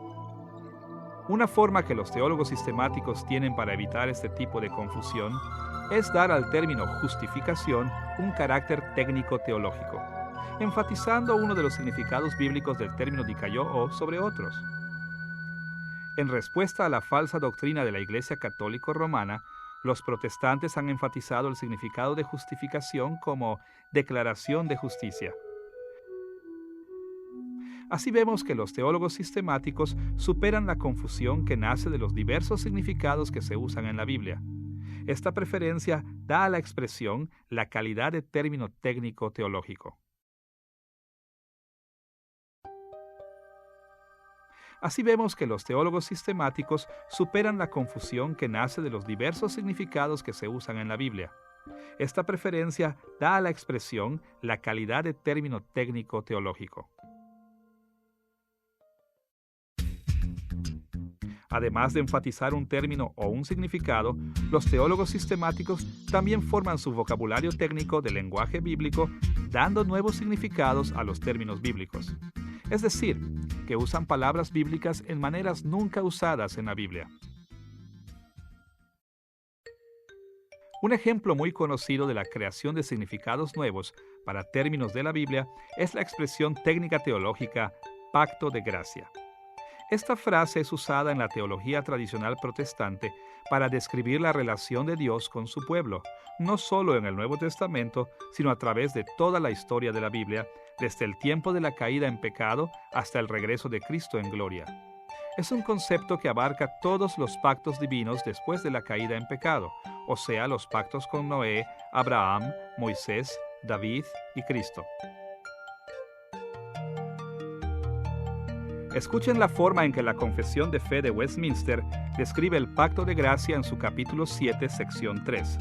[SPEAKER 1] Una forma que los teólogos sistemáticos tienen para evitar este tipo de confusión es dar al término justificación un carácter técnico teológico, enfatizando uno de los significados bíblicos del término dikaiō sobre otros. En respuesta a la falsa doctrina de la Iglesia Católica Romana, los protestantes han enfatizado el significado de justificación como declaración de justicia. Así vemos que los teólogos sistemáticos superan la confusión que nace de los diversos significados que se usan en la Biblia. Esta preferencia da a la expresión la calidad de término técnico teológico. Así vemos que los teólogos sistemáticos superan la confusión que nace de los diversos significados que se usan en la Biblia. Esta preferencia da a la expresión la calidad de término técnico teológico. Además de enfatizar un término o un significado, los teólogos sistemáticos también forman su vocabulario técnico del lenguaje bíblico, dando nuevos significados a los términos bíblicos. Es decir, que usan palabras bíblicas en maneras nunca usadas en la Biblia. Un ejemplo muy conocido de la creación de significados nuevos para términos de la Biblia es la expresión técnica teológica pacto de gracia. Esta frase es usada en la teología tradicional protestante para describir la relación de Dios con su pueblo, no solo en el Nuevo Testamento, sino a través de toda la historia de la Biblia, desde el tiempo de la caída en pecado hasta el regreso de Cristo en gloria. Es un concepto que abarca todos los pactos divinos después de la caída en pecado, o sea, los pactos con Noé, Abraham, Moisés, David y Cristo. Escuchen la forma en que la Confesión de Fe de Westminster describe el pacto de gracia en su capítulo 7, sección 3.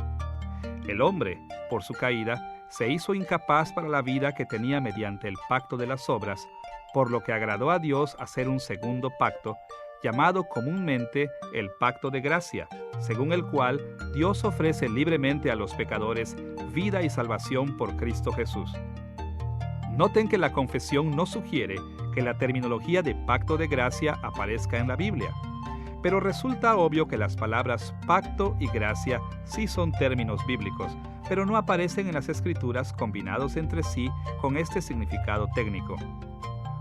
[SPEAKER 1] El hombre, por su caída, se hizo incapaz para la vida que tenía mediante el pacto de las obras, por lo que agradó a Dios hacer un segundo pacto, llamado comúnmente el pacto de gracia, según el cual Dios ofrece libremente a los pecadores vida y salvación por Cristo Jesús. Noten que la confesión no sugiere que la terminología de pacto de gracia aparezca en la Biblia, pero resulta obvio que las palabras pacto y gracia sí son términos bíblicos, pero no aparecen en las Escrituras combinados entre sí con este significado técnico.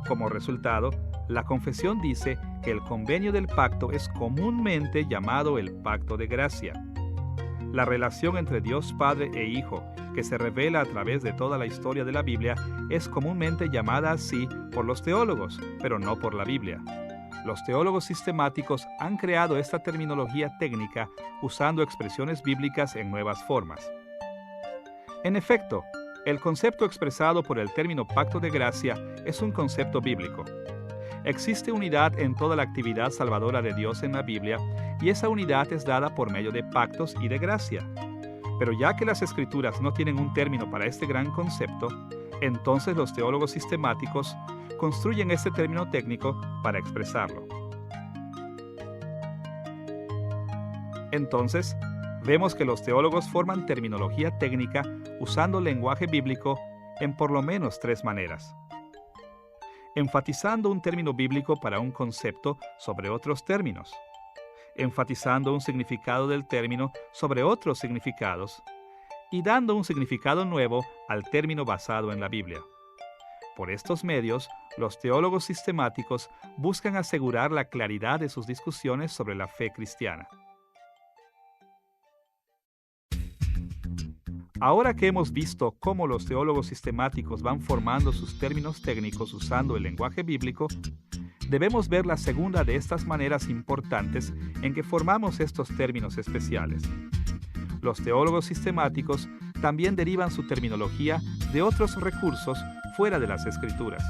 [SPEAKER 1] Como resultado, la confesión dice que el convenio del pacto es comúnmente llamado el pacto de gracia. La relación entre Dios Padre e Hijo, que se revela a través de toda la historia de la Biblia, es comúnmente llamada así por los teólogos, pero no por la Biblia. Los teólogos sistemáticos han creado esta terminología técnica usando expresiones bíblicas en nuevas formas. En efecto, El concepto expresado por el término pacto de gracia es un concepto bíblico. Existe unidad en toda la actividad salvadora de Dios en la Biblia, y esa unidad es dada por medio de pactos y de gracia. Pero ya que las Escrituras no tienen un término para este gran concepto, entonces los teólogos sistemáticos construyen este término técnico para expresarlo. Entonces, vemos que los teólogos forman terminología técnica usando lenguaje bíblico en por lo menos 3 maneras. Enfatizando un término bíblico para un concepto sobre otros términos. Enfatizando un significado del término sobre otros significados. Y dando un significado nuevo al término basado en la Biblia. Por estos medios, los teólogos sistemáticos buscan asegurar la claridad de sus discusiones sobre la fe cristiana. Ahora que hemos visto cómo los teólogos sistemáticos van formando sus términos técnicos usando el lenguaje bíblico, debemos ver la segunda de estas maneras importantes en que formamos estos términos especiales. Los teólogos sistemáticos también derivan su terminología de otros recursos fuera de las Escrituras.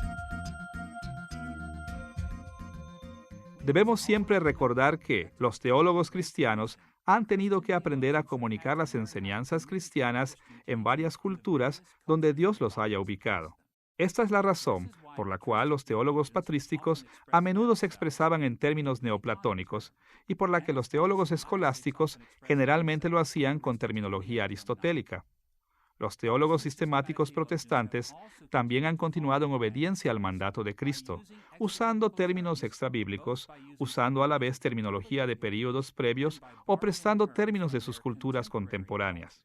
[SPEAKER 1] Debemos siempre recordar que los teólogos cristianos han tenido que aprender a comunicar las enseñanzas cristianas en varias culturas donde Dios los haya ubicado. Esta es la razón por la cual los teólogos patrísticos a menudo se expresaban en términos neoplatónicos y por la que los teólogos escolásticos generalmente lo hacían con terminología aristotélica. Los teólogos sistemáticos protestantes también han continuado en obediencia al mandato de Cristo, usando términos extrabíblicos, usando a la vez terminología de períodos previos o prestando términos de sus culturas contemporáneas.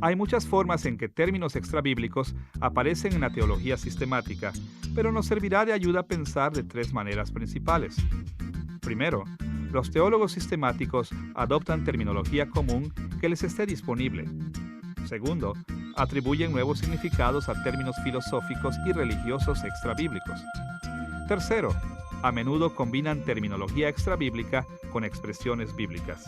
[SPEAKER 1] Hay muchas formas en que términos extrabíblicos aparecen en la teología sistemática, pero nos servirá de ayuda a pensar de 3 maneras principales. Primero, los teólogos sistemáticos adoptan terminología común que les esté disponible. Segundo, atribuyen nuevos significados a términos filosóficos y religiosos extrabíblicos. Tercero, a menudo combinan terminología extrabíblica con expresiones bíblicas.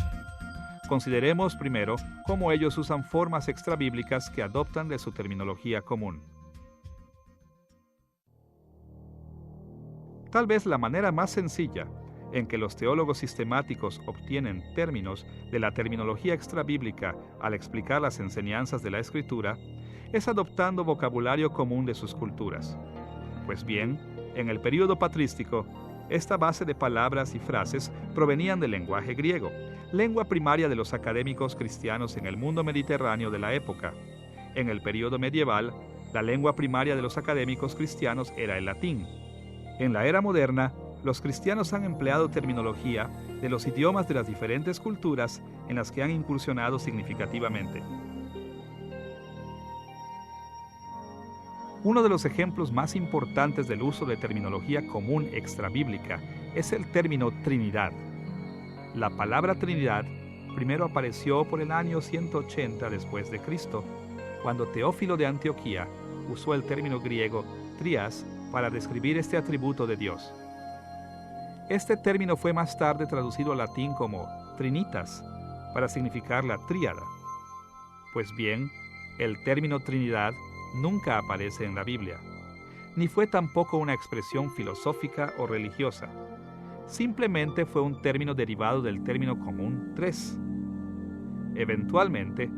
[SPEAKER 1] Consideremos primero cómo ellos usan formas extrabíblicas que adoptan de su terminología común. Tal vez la manera más sencilla en que los teólogos sistemáticos obtienen términos de la terminología extrabíblica al explicar las enseñanzas de la Escritura es adoptando vocabulario común de sus culturas. Pues bien, en el período patrístico, esta base de palabras y frases provenían del lenguaje griego, lengua primaria de los académicos cristianos en el mundo mediterráneo de la época. En el período medieval, la lengua primaria de los académicos cristianos era el latín. En la era moderna, los cristianos han empleado terminología de los idiomas de las diferentes culturas en las que han incursionado significativamente. Uno de los ejemplos más importantes del uso de terminología común extrabíblica es el término Trinidad. La palabra Trinidad primero apareció por el año 180 después de Cristo, cuando Teófilo de Antioquía usó el término griego trias para describir este atributo de Dios. Este término fue más tarde traducido al latín como trinitas, para significar la tríada. Pues bien, el término Trinidad nunca aparece en la Biblia, ni fue tampoco una expresión filosófica o religiosa. Simplemente fue un término derivado del término común tres. Eventualmente,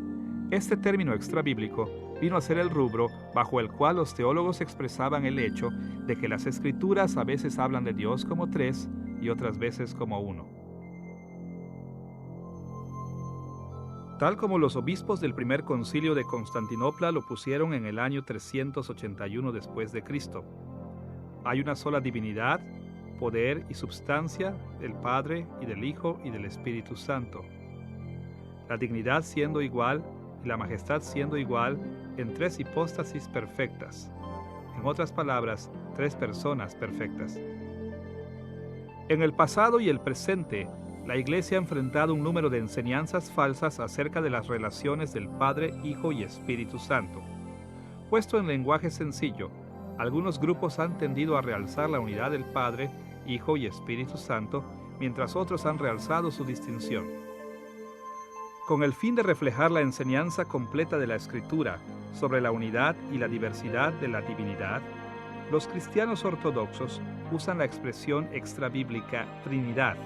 [SPEAKER 1] este término extrabíblico vino a ser el rubro bajo el cual los teólogos expresaban el hecho de que las Escrituras a veces hablan de Dios como tres y otras veces como uno. Tal como los obispos del primer concilio de Constantinopla lo pusieron en el año 381 después de Cristo. Hay una sola divinidad, poder y substancia del Padre y del Hijo y del Espíritu Santo. La dignidad siendo igual y la majestad siendo igual en 3 hipóstasis perfectas. En otras palabras, 3 personas perfectas. En el pasado y el presente, la Iglesia ha enfrentado un número de enseñanzas falsas acerca de las relaciones del Padre, Hijo y Espíritu Santo. Puesto en lenguaje sencillo, algunos grupos han tendido a realzar la unidad del Padre, Hijo y Espíritu Santo, mientras otros han realzado su distinción. Con el fin de reflejar la enseñanza completa de la Escritura sobre la unidad y la diversidad de la divinidad, los cristianos ortodoxos usan la expresión extrabíblica Trinidad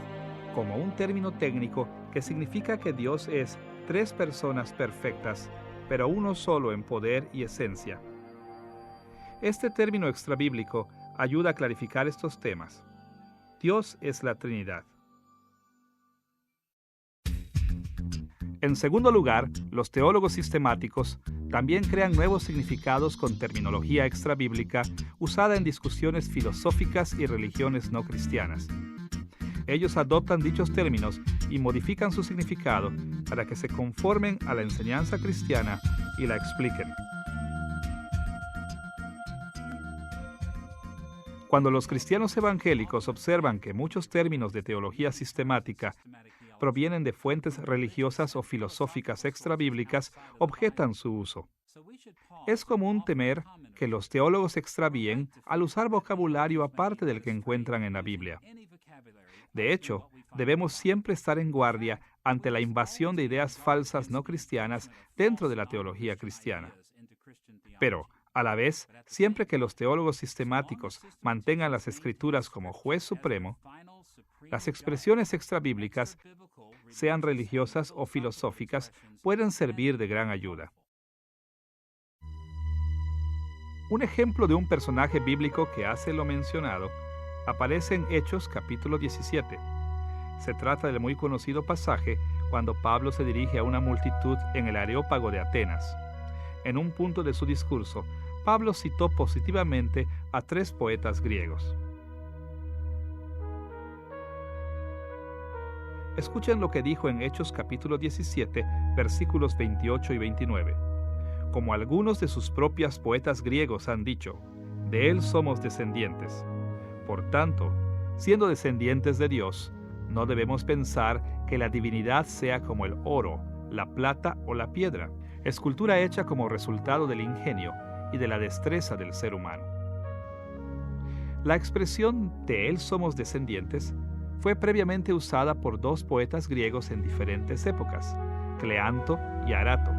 [SPEAKER 1] como un término técnico que significa que Dios es tres personas perfectas, pero uno solo en poder y esencia. Este término extrabíblico ayuda a clarificar estos temas. Dios es la Trinidad. En segundo lugar, los teólogos sistemáticos también crean nuevos significados con terminología extrabíblica usada en discusiones filosóficas y religiones no cristianas. Ellos adoptan dichos términos y modifican su significado para que se conformen a la enseñanza cristiana y la expliquen. Cuando los cristianos evangélicos observan que muchos términos de teología sistemática provienen de fuentes religiosas o filosóficas extrabíblicas, objetan su uso. Es común temer que los teólogos extravíen al usar vocabulario aparte del que encuentran en la Biblia. De hecho, debemos siempre estar en guardia ante la invasión de ideas falsas no cristianas dentro de la teología cristiana. Pero, a la vez, siempre que los teólogos sistemáticos mantengan las Escrituras como juez supremo, las expresiones extrabíblicas, sean religiosas o filosóficas, pueden servir de gran ayuda. Un ejemplo de un personaje bíblico que hace lo mencionado aparece en Hechos capítulo 17. Se trata del muy conocido pasaje cuando Pablo se dirige a una multitud en el Areópago de Atenas. En un punto de su discurso, Pablo citó positivamente a tres poetas griegos. Escuchen lo que dijo en Hechos capítulo 17, versículos 28 y 29. Como algunos de sus propias poetas griegos han dicho, de él somos descendientes. Por tanto, siendo descendientes de Dios, no debemos pensar que la divinidad sea como el oro, la plata o la piedra, escultura hecha como resultado del ingenio y de la destreza del ser humano. La expresión de él somos descendientes fue previamente usada por dos poetas griegos en diferentes épocas, Cleanto y Arato.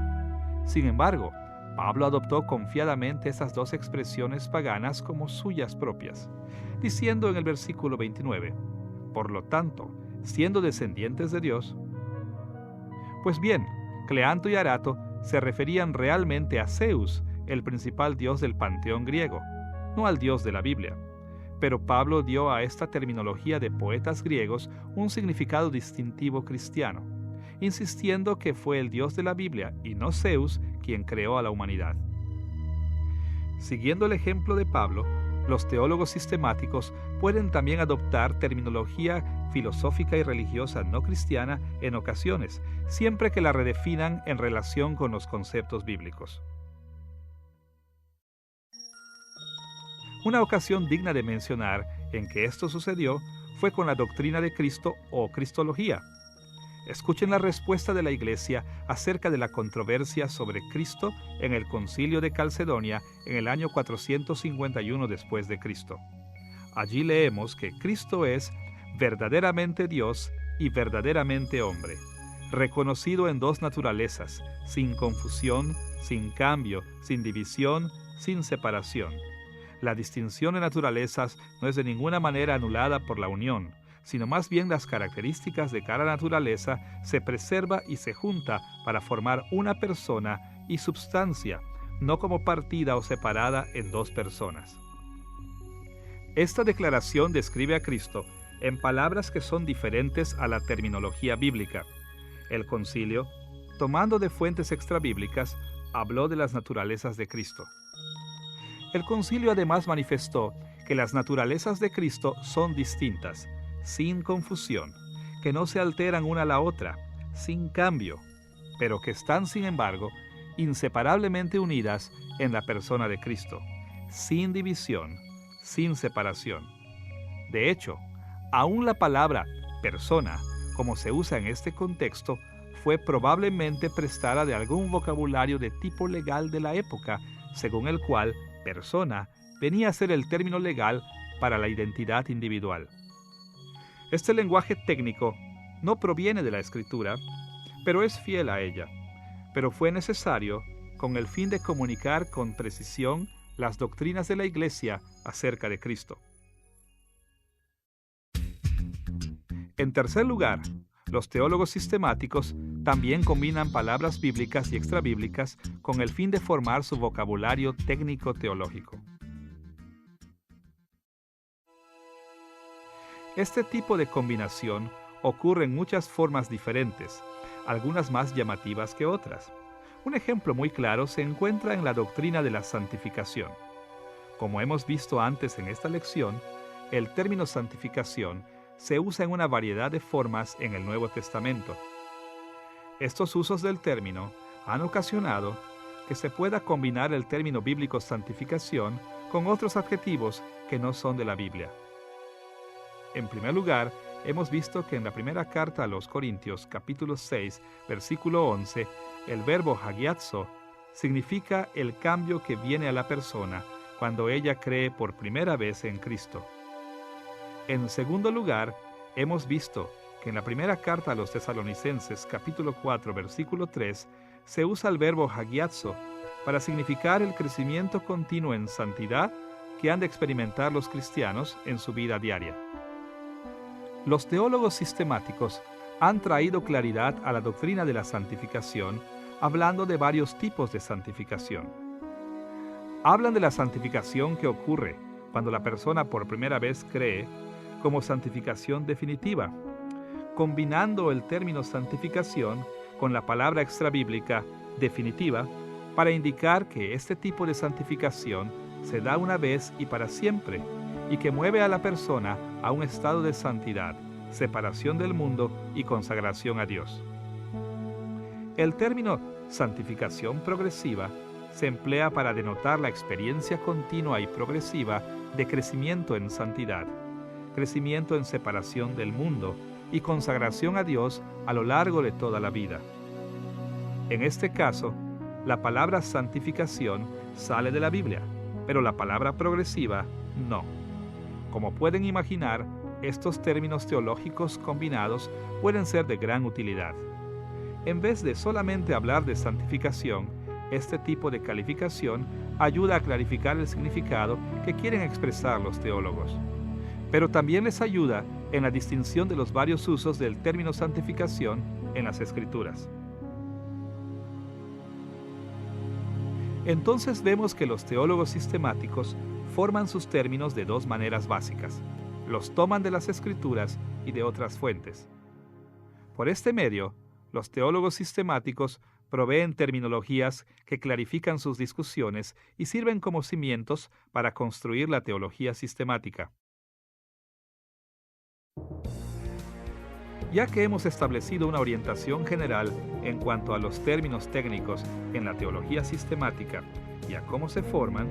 [SPEAKER 1] Sin embargo, Pablo adoptó confiadamente esas dos expresiones paganas como suyas propias, diciendo en el versículo 29, por lo tanto, siendo descendientes de Dios. Pues bien, Cleanto y Arato se referían realmente a Zeus, el principal dios del panteón griego, no al dios de la Biblia. Pero Pablo dio a esta terminología de poetas griegos un significado distintivo cristiano, insistiendo que fue el Dios de la Biblia y no Zeus quien creó a la humanidad. Siguiendo el ejemplo de Pablo, los teólogos sistemáticos pueden también adoptar terminología filosófica y religiosa no cristiana en ocasiones, siempre que la redefinan en relación con los conceptos bíblicos. Una ocasión digna de mencionar en que esto sucedió fue con la doctrina de Cristo o cristología. Escuchen la respuesta de la Iglesia acerca de la controversia sobre Cristo en el Concilio de Calcedonia en el año 451 después de Cristo. Allí leemos que Cristo es verdaderamente Dios y verdaderamente hombre, reconocido en dos naturalezas, sin confusión, sin cambio, sin división, sin separación. La distinción de naturalezas no es de ninguna manera anulada por la unión, sino más bien las características de cada naturaleza se preserva y se junta para formar una persona y substancia, no como partida o separada en dos personas. Esta declaración describe a Cristo en palabras que son diferentes a la terminología bíblica. El concilio, tomando de fuentes extrabíblicas, habló de las naturalezas de Cristo. El concilio además manifestó que las naturalezas de Cristo son distintas, sin confusión, que no se alteran una a la otra, sin cambio, pero que están, sin embargo, inseparablemente unidas en la persona de Cristo, sin división, sin separación. De hecho, aún la palabra persona, como se usa en este contexto, fue probablemente prestada de algún vocabulario de tipo legal de la época, según el cual persona venía a ser el término legal para la identidad individual. Este lenguaje técnico no proviene de la Escritura, pero es fiel a ella. Pero fue necesario con el fin de comunicar con precisión las doctrinas de la Iglesia acerca de Cristo. En tercer lugar, los teólogos sistemáticos también combinan palabras bíblicas y extrabíblicas con el fin de formar su vocabulario técnico teológico. Este tipo de combinación ocurre en muchas formas diferentes, algunas más llamativas que otras. Un ejemplo muy claro se encuentra en la doctrina de la santificación. Como hemos visto antes en esta lección, el término santificación se usa en una variedad de formas en el Nuevo Testamento. Estos usos del término han ocasionado que se pueda combinar el término bíblico santificación con otros adjetivos que no son de la Biblia. En primer lugar, hemos visto que en la primera carta a los Corintios, capítulo 6, versículo 11, el verbo hagiazo significa el cambio que viene a la persona cuando ella cree por primera vez en Cristo. En segundo lugar, hemos visto que en la primera carta a los Tesalonicenses, capítulo 4, versículo 3, se usa el verbo hagiazo para significar el crecimiento continuo en santidad que han de experimentar los cristianos en su vida diaria. Los teólogos sistemáticos han traído claridad a la doctrina de la santificación, hablando de varios tipos de santificación. Hablan de la santificación que ocurre cuando la persona por primera vez cree, como santificación definitiva, combinando el término santificación con la palabra extrabíblica definitiva para indicar que este tipo de santificación se da una vez y para siempre y que mueve a la persona a un estado de santidad, separación del mundo y consagración a Dios. El término santificación progresiva se emplea para denotar la experiencia continua y progresiva de crecimiento en santidad, crecimiento en separación del mundo y consagración a Dios a lo largo de toda la vida. En este caso, la palabra santificación sale de la Biblia, pero la palabra progresiva no. Como pueden imaginar, estos términos teológicos combinados pueden ser de gran utilidad. En vez de solamente hablar de santificación, este tipo de calificación ayuda a clarificar el significado que quieren expresar los teólogos. Pero también les ayuda en la distinción de los varios usos del término santificación en las Escrituras. Entonces vemos que los teólogos sistemáticos forman sus términos de dos maneras básicas. Los toman de las Escrituras y de otras fuentes. Por este medio, los teólogos sistemáticos proveen terminologías que clarifican sus discusiones y sirven como cimientos para construir la teología sistemática. Ya que hemos establecido una orientación general en cuanto a los términos técnicos en la teología sistemática y a cómo se forman,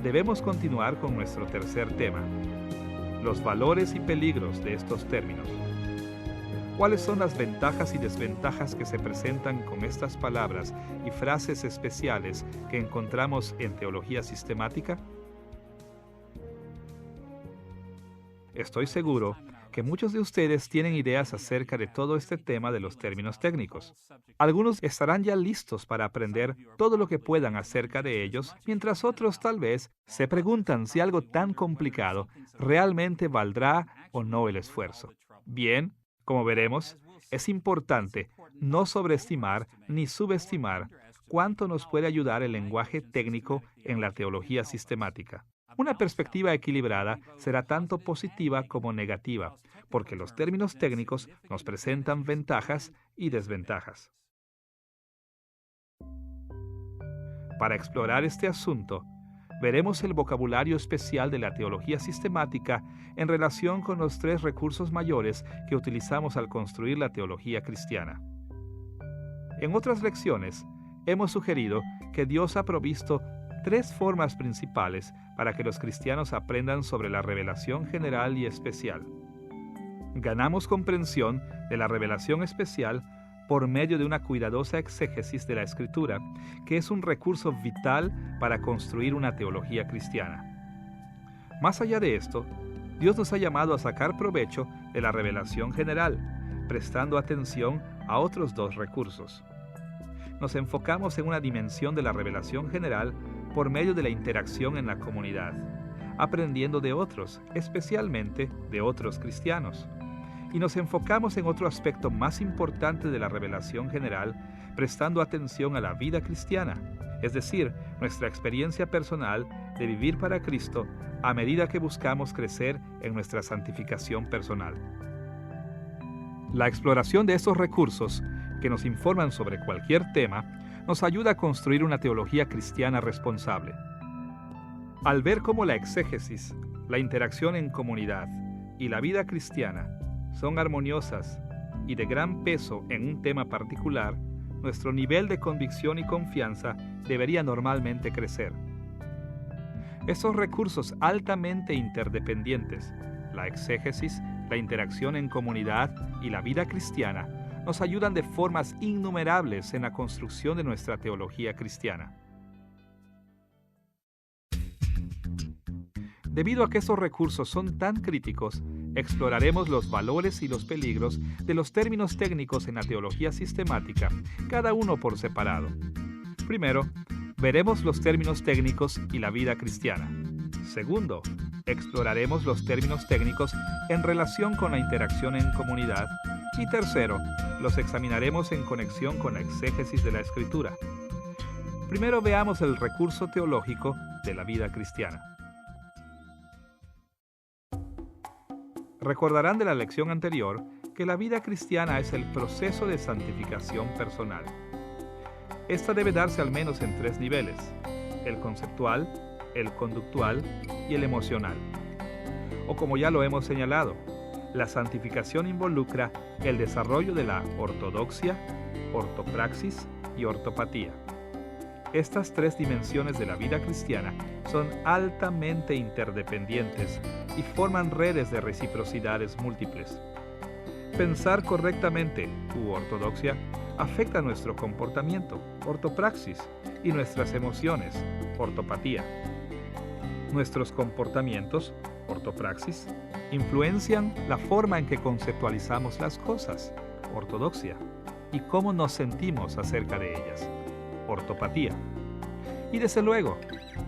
[SPEAKER 1] debemos continuar con nuestro tercer tema: los valores y peligros de estos términos. ¿Cuáles son las ventajas y desventajas que se presentan con estas palabras y frases especiales que encontramos en teología sistemática? Estoy seguro que muchos de ustedes tienen ideas acerca de todo este tema de los términos técnicos. Algunos estarán ya listos para aprender todo lo que puedan acerca de ellos, mientras otros tal vez se preguntan si algo tan complicado realmente valdrá o no el esfuerzo. Bien, como veremos, es importante no sobreestimar ni subestimar cuánto nos puede ayudar el lenguaje técnico en la teología sistemática. Una perspectiva equilibrada será tanto positiva como negativa, porque los términos técnicos nos presentan ventajas y desventajas. Para explorar este asunto, veremos el vocabulario especial de la teología sistemática en relación con los tres recursos mayores que utilizamos al construir la teología cristiana. En otras lecciones, hemos sugerido que Dios ha provisto tres formas principales para que los cristianos aprendan sobre la revelación general y especial. Ganamos comprensión de la revelación especial por medio de una cuidadosa exégesis de la Escritura, que es un recurso vital para construir una teología cristiana. Más allá de esto, Dios nos ha llamado a sacar provecho de la revelación general, prestando atención a otros dos recursos. Nos enfocamos en una dimensión de la revelación general por medio de la interacción en la comunidad, aprendiendo de otros, especialmente de otros cristianos. Y nos enfocamos en otro aspecto más importante de la revelación general, prestando atención a la vida cristiana, es decir, nuestra experiencia personal de vivir para Cristo a medida que buscamos crecer en nuestra santificación personal. La exploración de estos recursos, que nos informan sobre cualquier tema, nos ayuda a construir una teología cristiana responsable. Al ver cómo la exégesis, la interacción en comunidad y la vida cristiana son armoniosas y de gran peso en un tema particular, nuestro nivel de convicción y confianza debería normalmente crecer. Estos recursos altamente interdependientes, la exégesis, la interacción en comunidad y la vida cristiana, nos ayudan de formas innumerables en la construcción de nuestra teología cristiana. Debido a que estos recursos son tan críticos, exploraremos los valores y los peligros de los términos técnicos en la teología sistemática, cada uno por separado. Primero, veremos los términos técnicos y la vida cristiana. Segundo, exploraremos los términos técnicos en relación con la interacción en comunidad. Y tercero, los examinaremos en conexión con la exégesis de la Escritura. Primero veamos el recurso teológico de la vida cristiana. Recordarán de la lección anterior que la vida cristiana es el proceso de santificación personal. Esta debe darse al menos en 3 niveles: el conceptual, el conductual y el emocional. O como ya lo hemos señalado, la santificación involucra el desarrollo de la ortodoxia, ortopraxis y ortopatía. Estas 3 dimensiones de la vida cristiana son altamente interdependientes y forman redes de reciprocidades múltiples. Pensar correctamente, u ortodoxia, afecta nuestro comportamiento, ortopraxis, y nuestras emociones, ortopatía. Nuestros comportamientos, ortopraxis, influencian la forma en que conceptualizamos las cosas, ortodoxia, y cómo nos sentimos acerca de ellas, ortopatía. Y desde luego,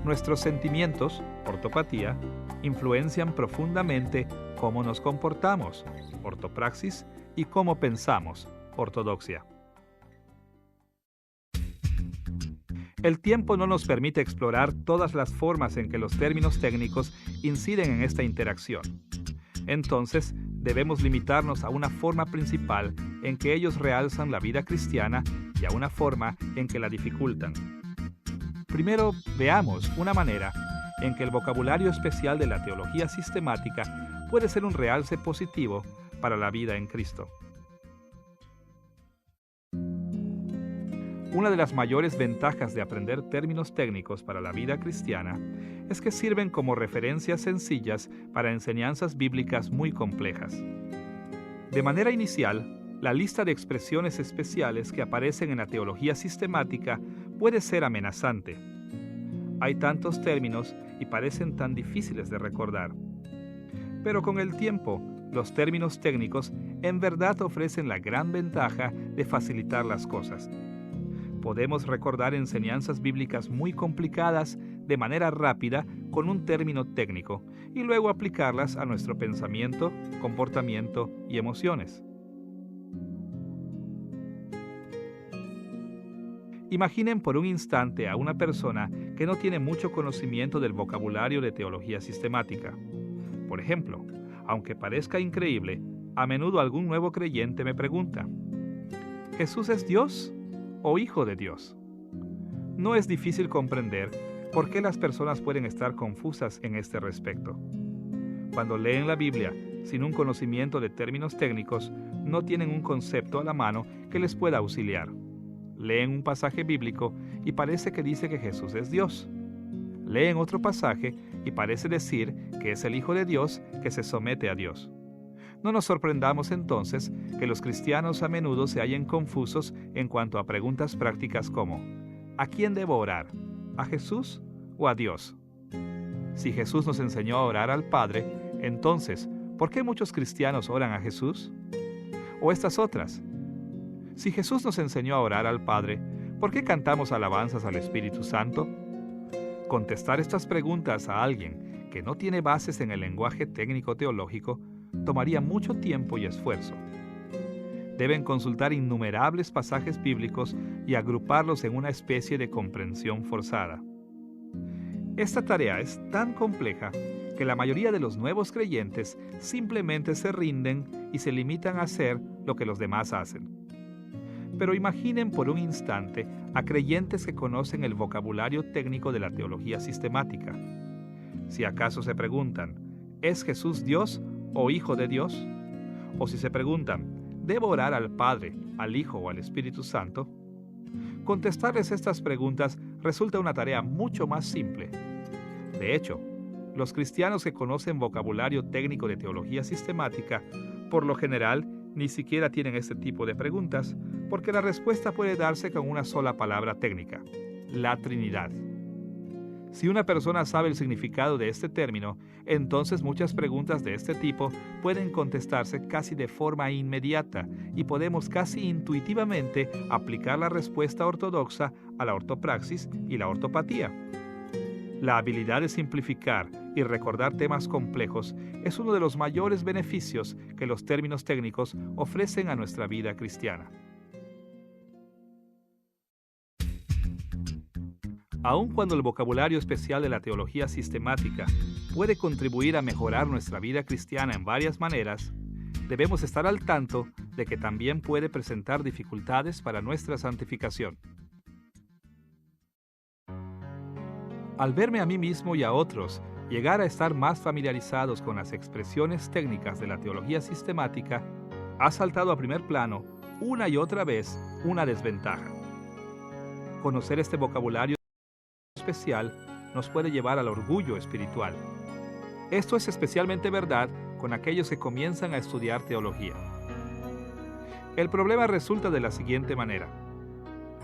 [SPEAKER 1] nuestros sentimientos, ortopatía, influencian profundamente cómo nos comportamos, ortopraxis, y cómo pensamos, ortodoxia. El tiempo no nos permite explorar todas las formas en que los términos técnicos inciden en esta interacción. Entonces, debemos limitarnos a una forma principal en que ellos realzan la vida cristiana y a una forma en que la dificultan. Primero, veamos una manera en que el vocabulario especial de la teología sistemática puede ser un realce positivo para la vida en Cristo. Una de las mayores ventajas de aprender términos técnicos para la vida cristiana es que sirven como referencias sencillas para enseñanzas bíblicas muy complejas. De manera inicial, la lista de expresiones especiales que aparecen en la teología sistemática puede ser amenazante. Hay tantos términos y parecen tan difíciles de recordar. Pero con el tiempo, los términos técnicos en verdad ofrecen la gran ventaja de facilitar las cosas. Podemos recordar enseñanzas bíblicas muy complicadas de manera rápida con un término técnico y luego aplicarlas a nuestro pensamiento, comportamiento y emociones. Imaginen por un instante a una persona que no tiene mucho conocimiento del vocabulario de teología sistemática. Por ejemplo, aunque parezca increíble, a menudo algún nuevo creyente me pregunta: ¿Jesús es Dios o Hijo de Dios? No es difícil comprender por qué las personas pueden estar confusas en este respecto. Cuando leen la Biblia sin un conocimiento de términos técnicos, no tienen un concepto a la mano que les pueda auxiliar. Leen un pasaje bíblico y parece que dice que Jesús es Dios. Leen otro pasaje y parece decir que es el Hijo de Dios que se somete a Dios. No nos sorprendamos entonces que los cristianos a menudo se hallen confusos en cuanto a preguntas prácticas como: ¿a quién debo orar? ¿A Jesús o a Dios? Si Jesús nos enseñó a orar al Padre, entonces, ¿por qué muchos cristianos oran a Jesús? O estas otras: Si Jesús nos enseñó a orar al Padre, ¿por qué cantamos alabanzas al Espíritu Santo? Contestar estas preguntas a alguien que no tiene bases en el lenguaje técnico teológico tomaría mucho tiempo y esfuerzo. Deben consultar innumerables pasajes bíblicos y agruparlos en una especie de comprensión forzada. Esta tarea es tan compleja que la mayoría de los nuevos creyentes simplemente se rinden y se limitan a hacer lo que los demás hacen. Pero imaginen por un instante a creyentes que conocen el vocabulario técnico de la teología sistemática. Si acaso se preguntan, ¿es Jesús Dios o Hijo de Dios? O si se preguntan, ¿debo orar al Padre, al Hijo o al Espíritu Santo? Contestarles estas preguntas resulta una tarea mucho más simple. De hecho, los cristianos que conocen vocabulario técnico de teología sistemática, por lo general, ni siquiera tienen este tipo de preguntas, porque la respuesta puede darse con una sola palabra técnica: la Trinidad. Si una persona sabe el significado de este término, entonces muchas preguntas de este tipo pueden contestarse casi de forma inmediata y podemos casi intuitivamente aplicar la respuesta ortodoxa a la ortopraxis y la ortopatía. La habilidad de simplificar y recordar temas complejos es uno de los mayores beneficios que los términos técnicos ofrecen a nuestra vida cristiana. Aun cuando el vocabulario especial de la teología sistemática puede contribuir a mejorar nuestra vida cristiana en varias maneras, debemos estar al tanto de que también puede presentar dificultades para nuestra santificación. Al verme a mí mismo y a otros llegar a estar más familiarizados con las expresiones técnicas de la teología sistemática, ha saltado a primer plano una y otra vez una desventaja. Conocer este vocabulario especial nos puede llevar al orgullo espiritual. Esto es especialmente verdad con aquellos que comienzan a estudiar teología. El problema resulta de la siguiente manera.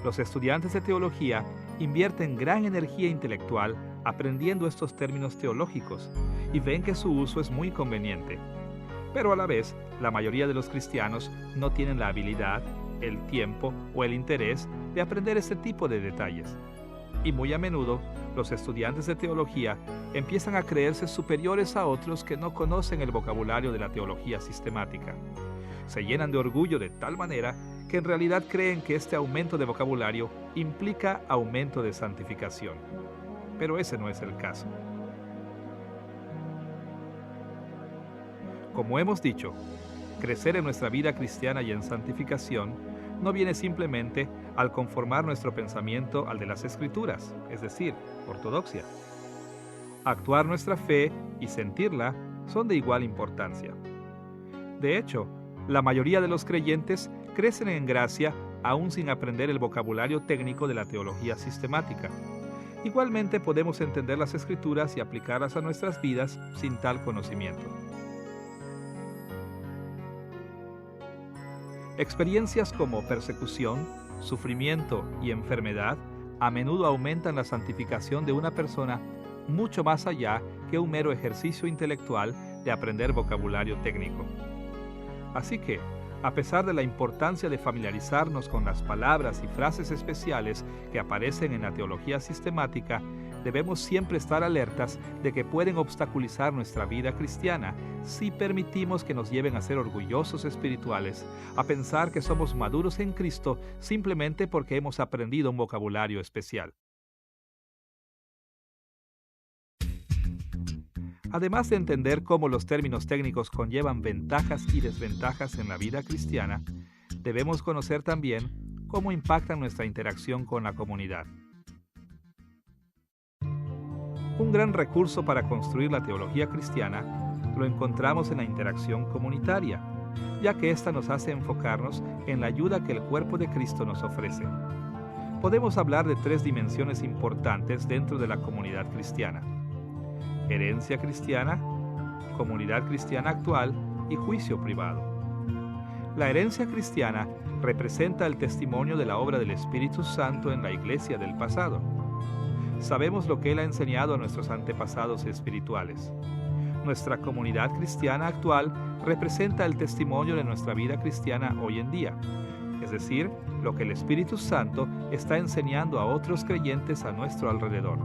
[SPEAKER 1] Los estudiantes de teología invierten gran energía intelectual aprendiendo estos términos teológicos y ven que su uso es muy conveniente. Pero a la vez, la mayoría de los cristianos no tienen la habilidad, el tiempo o el interés de aprender este tipo de detalles. Y muy a menudo, los estudiantes de teología empiezan a creerse superiores a otros que no conocen el vocabulario de la teología sistemática. Se llenan de orgullo de tal manera que en realidad creen que este aumento de vocabulario implica aumento de santificación. Pero ese no es el caso. Como hemos dicho, crecer en nuestra vida cristiana y en santificación no viene simplemente al conformar nuestro pensamiento al de las Escrituras, es decir, ortodoxia. Actuar nuestra fe y sentirla son de igual importancia. De hecho, la mayoría de los creyentes crecen en gracia aún sin aprender el vocabulario técnico de la teología sistemática. Igualmente podemos entender las Escrituras y aplicarlas a nuestras vidas sin tal conocimiento. Experiencias como persecución, sufrimiento y enfermedad a menudo aumentan la santificación de una persona mucho más allá que un mero ejercicio intelectual de aprender vocabulario técnico. Así que, a pesar de la importancia de familiarizarnos con las palabras y frases especiales que aparecen en la teología sistemática, debemos siempre estar alertas de que pueden obstaculizar nuestra vida cristiana si permitimos que nos lleven a ser orgullosos espirituales, a pensar que somos maduros en Cristo simplemente porque hemos aprendido un vocabulario especial. Además de entender cómo los términos técnicos conllevan ventajas y desventajas en la vida cristiana, debemos conocer también cómo impactan nuestra interacción con la comunidad. Un gran recurso para construir la teología cristiana lo encontramos en la interacción comunitaria, ya que ésta nos hace enfocarnos en la ayuda que el cuerpo de Cristo nos ofrece. Podemos hablar de tres dimensiones importantes dentro de la comunidad cristiana: herencia cristiana, comunidad cristiana actual y juicio privado. La herencia cristiana representa el testimonio de la obra del Espíritu Santo en la iglesia del pasado. Sabemos lo que Él ha enseñado a nuestros antepasados espirituales. Nuestra comunidad cristiana actual representa el testimonio de nuestra vida cristiana hoy en día. es decir, lo que el Espíritu Santo está enseñando a otros creyentes a nuestro alrededor.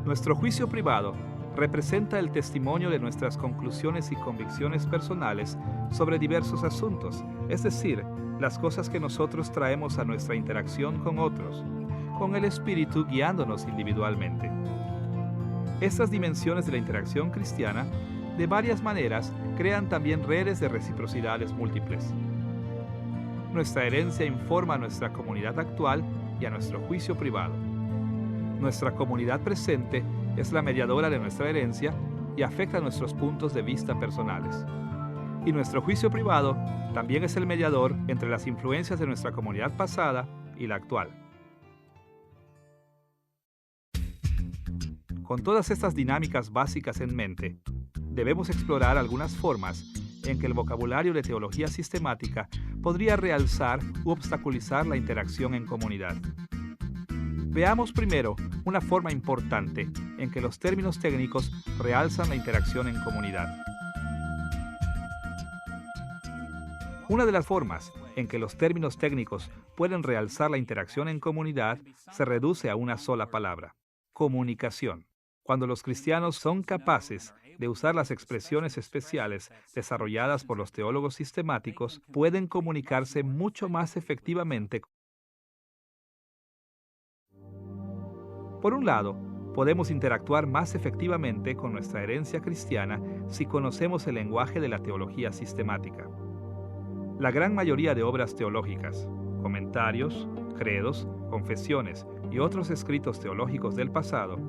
[SPEAKER 1] Nuestro juicio privado representa el testimonio de nuestras conclusiones y convicciones personales sobre diversos asuntos, es decir, las cosas que nosotros traemos a nuestra interacción con otros, con el Espíritu guiándonos individualmente. Estas dimensiones de la interacción cristiana, de varias maneras, crean también redes de reciprocidades múltiples. Nuestra herencia informa a nuestra comunidad actual y a nuestro juicio privado. Nuestra comunidad presente es la mediadora de nuestra herencia y afecta nuestros puntos de vista personales. Y nuestro juicio privado también es el mediador entre las influencias de nuestra comunidad pasada y la actual. Con todas estas dinámicas básicas en mente, debemos explorar algunas formas en que el vocabulario de teología sistemática podría realzar u obstaculizar la interacción en comunidad. Veamos primero una forma importante en que los términos técnicos realzan la interacción en comunidad. Una de las formas en que los términos técnicos pueden realzar la interacción en comunidad se reduce a una sola palabra: comunicación. Cuando los cristianos son capaces de usar las expresiones especiales desarrolladas por los teólogos sistemáticos, pueden comunicarse mucho más efectivamente. Por un lado, podemos interactuar más efectivamente con nuestra herencia cristiana si conocemos el lenguaje de la teología sistemática. La gran mayoría de obras teológicas, comentarios, credos, confesiones y otros escritos teológicos del pasado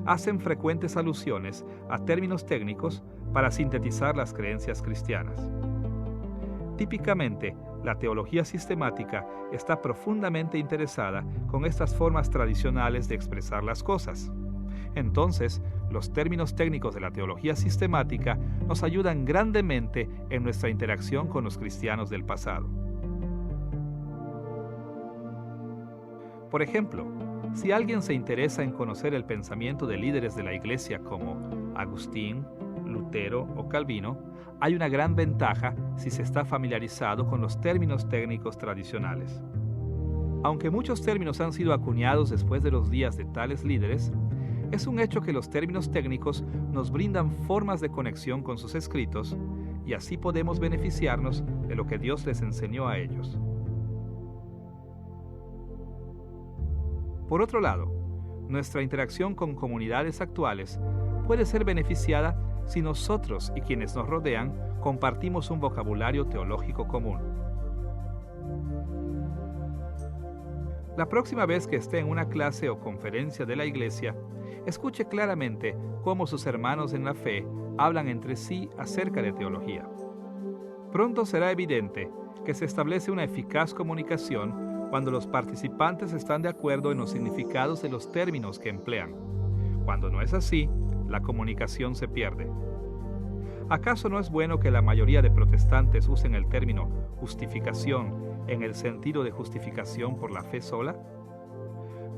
[SPEAKER 1] hacen frecuentes alusiones a términos técnicos para sintetizar las creencias cristianas. Típicamente, la teología sistemática está profundamente interesada con estas formas tradicionales de expresar las cosas. Entonces, los términos técnicos de la teología sistemática nos ayudan grandemente en nuestra interacción con los cristianos del pasado. Por ejemplo, si alguien se interesa en conocer el pensamiento de líderes de la Iglesia como Agustín, Lutero o Calvino, hay una gran ventaja si se está familiarizado con los términos técnicos tradicionales. Aunque muchos términos han sido acuñados después de los días de tales líderes, es un hecho que los términos técnicos nos brindan formas de conexión con sus escritos y así podemos beneficiarnos de lo que Dios les enseñó a ellos. Por otro lado, nuestra interacción con comunidades actuales puede ser beneficiada si nosotros y quienes nos rodean compartimos un vocabulario teológico común. La próxima vez que esté en una clase o conferencia de la iglesia, escuche claramente cómo sus hermanos en la fe hablan entre sí acerca de teología. Pronto será evidente que se establece una eficaz comunicación cuando los participantes están de acuerdo en los significados de los términos que emplean. Cuando no es así, la comunicación se pierde. ¿Acaso no es bueno que la mayoría de protestantes usen el término justificación en el sentido de justificación por la fe sola?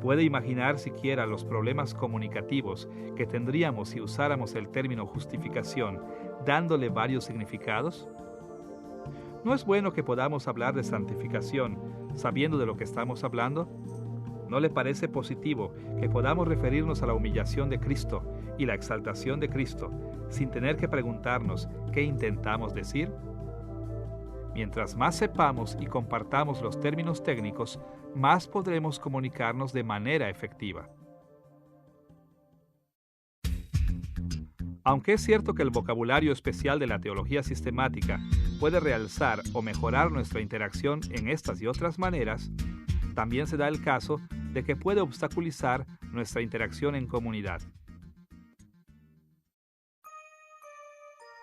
[SPEAKER 1] ¿Puede imaginar siquiera los problemas comunicativos que tendríamos si usáramos el término justificación dándole varios significados? ¿No es bueno que podamos hablar de santificación sabiendo de lo que estamos hablando? ¿No le parece positivo que podamos referirnos a la humillación de Cristo y la exaltación de Cristo sin tener que preguntarnos qué intentamos decir? Mientras más sepamos y compartamos los términos técnicos, más podremos comunicarnos de manera efectiva. Aunque es cierto que el vocabulario especial de la teología sistemática puede realzar o mejorar nuestra interacción en estas y otras maneras, también se da el caso de que puede obstaculizar nuestra interacción en comunidad.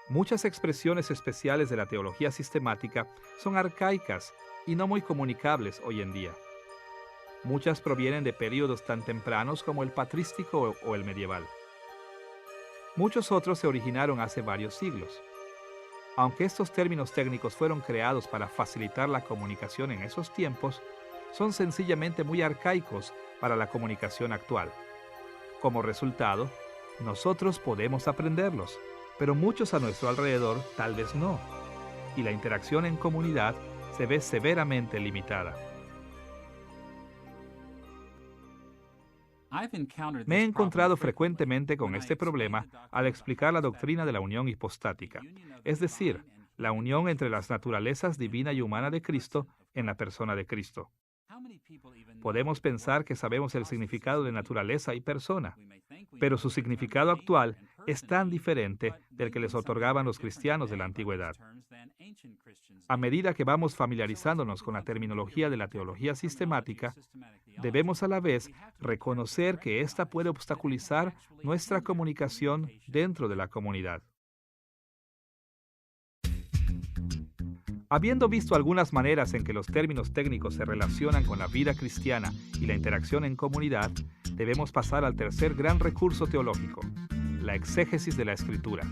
[SPEAKER 1] Muchas expresiones especiales de la teología sistemática son arcaicas y no muy comunicables hoy en día. Muchas provienen de períodos tan tempranos como el patrístico o el medieval. Muchos otros se originaron hace varios siglos. Aunque estos términos técnicos fueron creados para facilitar la comunicación en esos tiempos, son sencillamente muy arcaicos para la comunicación actual. Como resultado, nosotros podemos aprenderlos, pero muchos a nuestro alrededor tal vez no, y la interacción en comunidad se ve severamente limitada. Me he encontrado frecuentemente con este problema al explicar la doctrina de la unión hipostática, es decir, la unión entre las naturalezas divina y humana de Cristo en la persona de Cristo. Podemos pensar que sabemos el significado de naturaleza y persona, pero su significado actual es tan diferente del que les otorgaban los cristianos de la antigüedad. A medida que vamos familiarizándonos con la terminología de la teología sistemática, debemos a la vez reconocer que ésta puede obstaculizar nuestra comunicación dentro de la comunidad. Habiendo visto algunas maneras en que los términos técnicos se relacionan con la vida cristiana y la interacción en comunidad, debemos pasar al tercer gran recurso teológico, la exégesis de la Escritura.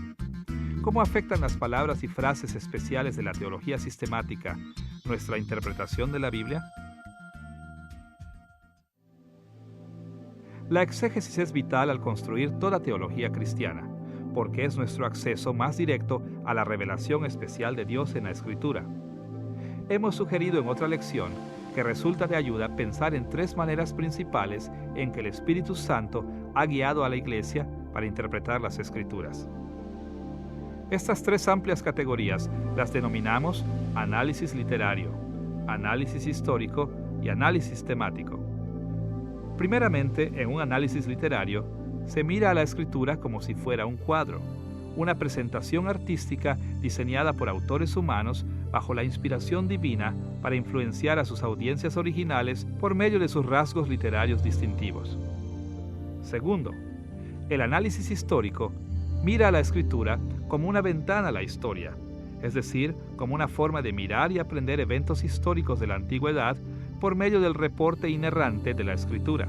[SPEAKER 1] ¿Cómo afectan las palabras y frases especiales de la teología sistemática nuestra interpretación de la Biblia? La exégesis es vital al construir toda teología cristiana, porque es nuestro acceso más directo a la revelación especial de Dios en la Escritura. Hemos sugerido en otra lección que resulta de ayuda pensar en tres maneras principales en que el Espíritu Santo ha guiado a la Iglesia para interpretar las Escrituras. Estas tres amplias categorías las denominamos análisis literario, análisis histórico y análisis temático. Primeramente, en un análisis literario, se mira a la Escritura como si fuera un cuadro, una presentación artística diseñada por autores humanos bajo la inspiración divina para influenciar a sus audiencias originales por medio de sus rasgos literarios distintivos. Segundo, el análisis histórico mira a la Escritura como una ventana a la historia, es decir, como una forma de mirar y aprender eventos históricos de la antigüedad por medio del reporte inerrante de la Escritura.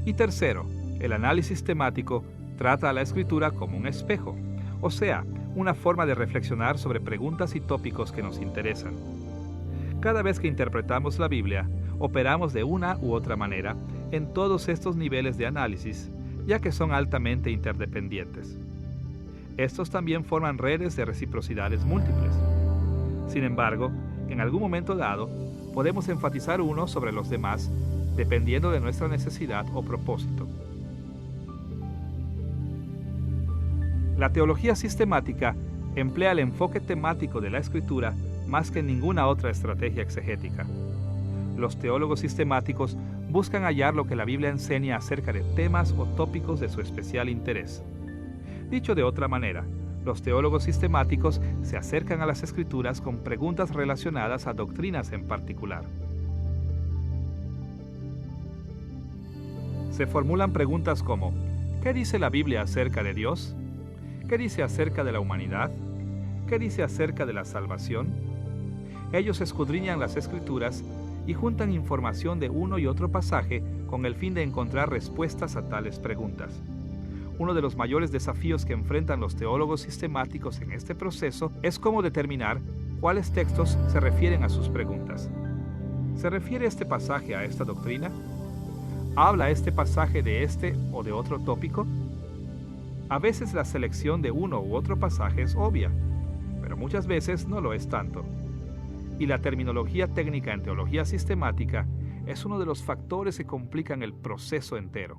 [SPEAKER 1] Y tercero, el análisis temático trata a la Escritura como un espejo, o sea, una forma de reflexionar sobre preguntas y tópicos que nos interesan. Cada vez que interpretamos la Biblia, operamos de una u otra manera en todos estos niveles de análisis, ya que son altamente interdependientes. Estos también forman redes de reciprocidades múltiples. Sin embargo, en algún momento dado, podemos enfatizar uno sobre los demás, dependiendo de nuestra necesidad o propósito. La teología sistemática emplea el enfoque temático de la Escritura más que ninguna otra estrategia exegética. Los teólogos sistemáticos buscan hallar lo que la Biblia enseña acerca de temas o tópicos de su especial interés. Dicho de otra manera, los teólogos sistemáticos se acercan a las Escrituras con preguntas relacionadas a doctrinas en particular. Se formulan preguntas como: ¿qué dice la Biblia acerca de Dios? ¿Qué dice acerca de la humanidad? ¿Qué dice acerca de la salvación? Ellos escudriñan las Escrituras y juntan información de uno y otro pasaje con el fin de encontrar respuestas a tales preguntas. Uno de los mayores desafíos que enfrentan los teólogos sistemáticos en este proceso es cómo determinar cuáles textos se refieren a sus preguntas. ¿Se refiere este pasaje a esta doctrina? ¿Habla este pasaje de este o de otro tópico? A veces la selección de uno u otro pasaje es obvia, pero muchas veces no lo es tanto. Y la terminología técnica en teología sistemática es uno de los factores que complican el proceso entero.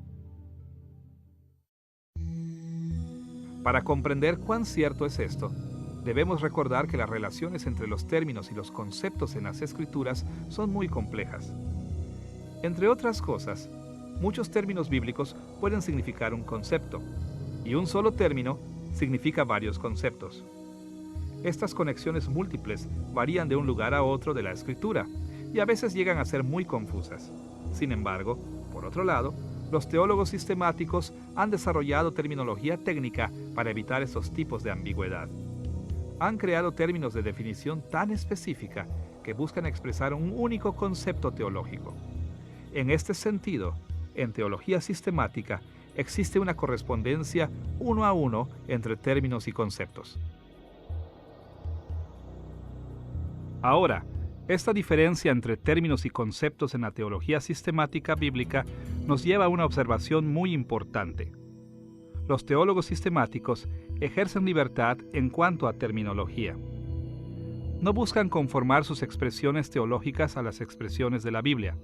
[SPEAKER 1] Para comprender cuán cierto es esto, debemos recordar que las relaciones entre los términos y los conceptos en las Escrituras son muy complejas. Entre otras cosas, muchos términos bíblicos pueden significar un concepto, y un solo término significa varios conceptos. Estas conexiones múltiples varían de un lugar a otro de la Escritura, y a veces llegan a ser muy confusas. Sin embargo, por otro lado, los teólogos sistemáticos han desarrollado terminología técnica para evitar estos tipos de ambigüedad. Han creado términos de definición tan específica que buscan expresar un único concepto teológico. En este sentido, en teología sistemática existe una correspondencia uno a uno entre términos y conceptos. Ahora, esta diferencia entre términos y conceptos en la teología sistemática bíblica nos lleva a una observación muy importante. Los teólogos sistemáticos ejercen libertad en cuanto a terminología. no buscan conformar sus expresiones teológicas a las expresiones de la Biblia.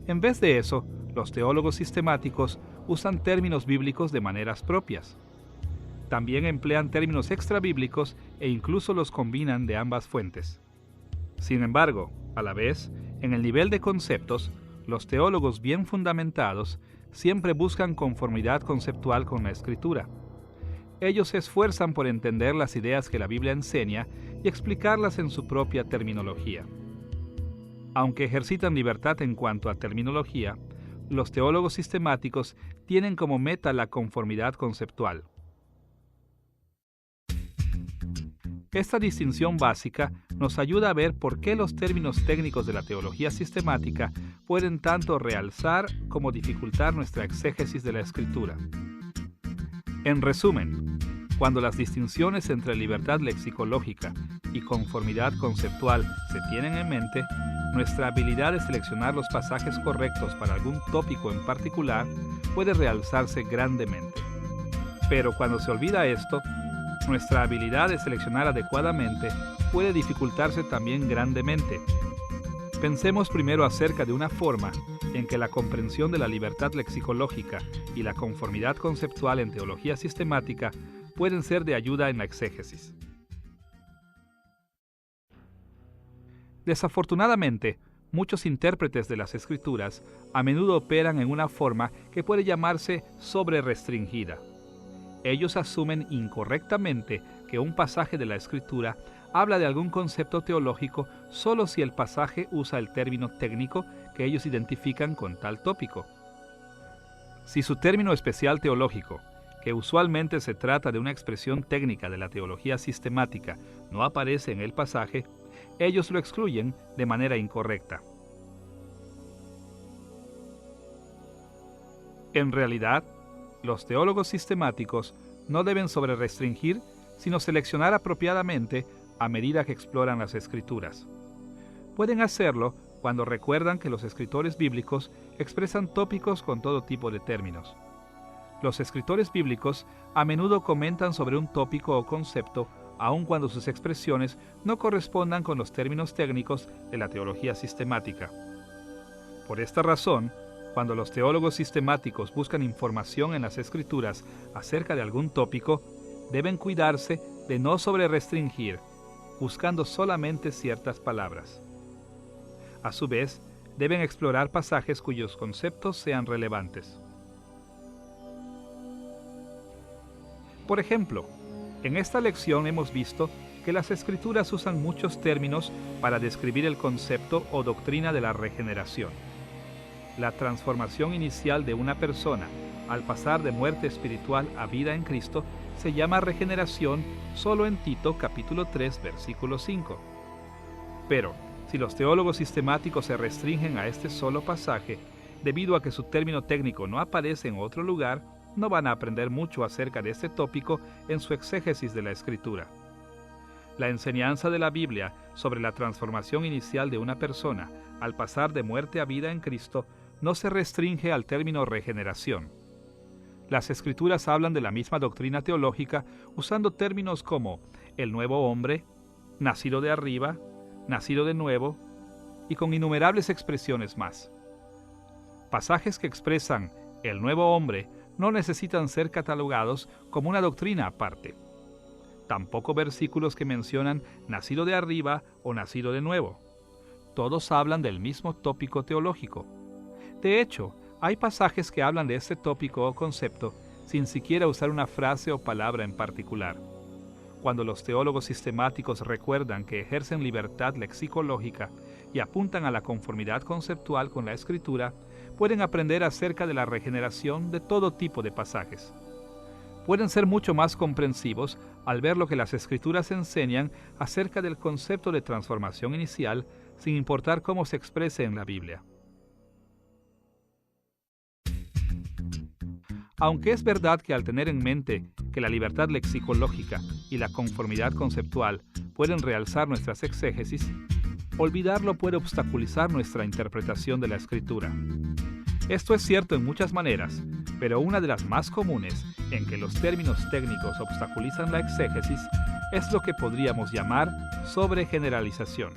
[SPEAKER 1] En vez de eso, los teólogos sistemáticos usan términos bíblicos de maneras propias. También emplean términos extrabíblicos e incluso los combinan de ambas fuentes. Sin embargo, a la vez, en el nivel de conceptos, los teólogos bien fundamentados siempre buscan conformidad conceptual con la Escritura. Ellos se esfuerzan por entender las ideas que la Biblia enseña y explicarlas en su propia terminología. Aunque ejercitan libertad en cuanto a terminología, los teólogos sistemáticos tienen como meta la conformidad conceptual. Esta distinción básica nos ayuda a ver por qué los términos técnicos de la teología sistemática pueden tanto realzar como dificultar nuestra exégesis de la Escritura. En resumen, cuando las distinciones entre libertad lexicológica y conformidad conceptual se tienen en mente, nuestra habilidad de seleccionar los pasajes correctos para algún tópico en particular puede realzarse grandemente. Pero cuando se olvida esto, nuestra habilidad de seleccionar adecuadamente puede dificultarse también grandemente. Pensemos primero acerca de una forma en que la comprensión de la libertad lexicológica y la conformidad conceptual en teología sistemática pueden ser de ayuda en la exégesis. Desafortunadamente, muchos intérpretes de las Escrituras a menudo operan en una forma que puede llamarse sobre-restringida. Ellos asumen incorrectamente que un pasaje de la Escritura habla de algún concepto teológico solo si el pasaje usa el término técnico que ellos identifican con tal tópico. Si su término especial teológico, que usualmente se trata de una expresión técnica de la teología sistemática, no aparece en el pasaje, ellos lo excluyen de manera incorrecta. En realidad, los teólogos sistemáticos no deben sobre-restringir, sino seleccionar apropiadamente a medida que exploran las Escrituras. Pueden hacerlo cuando recuerdan que los escritores bíblicos expresan tópicos con todo tipo de términos. Los escritores bíblicos a menudo comentan sobre un tópico o concepto, aun cuando sus expresiones no correspondan con los términos técnicos de la teología sistemática. Por esta razón, cuando los teólogos sistemáticos buscan información en las Escrituras acerca de algún tópico, deben cuidarse de no sobre-restringir, buscando solamente ciertas palabras. A su vez, deben explorar pasajes cuyos conceptos sean relevantes. Por ejemplo, en esta lección hemos visto que las Escrituras usan muchos términos para describir el concepto o doctrina de la regeneración. La transformación inicial de una persona al pasar de muerte espiritual a vida en Cristo se llama regeneración solo en Tito capítulo 3 versículo 5. Pero, si los teólogos sistemáticos se restringen a este solo pasaje, debido a que su término técnico no aparece en otro lugar, no van a aprender mucho acerca de este tópico en su exégesis de la Escritura. La enseñanza de la Biblia sobre la transformación inicial de una persona al pasar de muerte a vida en Cristo no se restringe al término regeneración. Las Escrituras hablan de la misma doctrina teológica usando términos como el nuevo hombre, nacido de arriba, nacido de nuevo, y con innumerables expresiones más. Pasajes que expresan el nuevo hombre no necesitan ser catalogados como una doctrina aparte. Tampoco versículos que mencionan nacido de arriba o nacido de nuevo. Todos hablan del mismo tópico teológico. De hecho, hay pasajes que hablan de este tópico o concepto sin siquiera usar una frase o palabra en particular. Cuando los teólogos sistemáticos recuerdan que ejercen libertad lexicológica y apuntan a la conformidad conceptual con la Escritura, pueden aprender acerca de la regeneración de todo tipo de pasajes. Pueden ser mucho más comprensivos al ver lo que las Escrituras enseñan acerca del concepto de transformación inicial, sin importar cómo se exprese en la Biblia. Aunque es verdad que al tener en mente que la libertad lexicológica y la conformidad conceptual pueden realzar nuestras exégesis, olvidarlo puede obstaculizar nuestra interpretación de la Escritura. Esto es cierto en muchas maneras, pero una de las más comunes en que los términos técnicos obstaculizan la exégesis es lo que podríamos llamar sobregeneralización.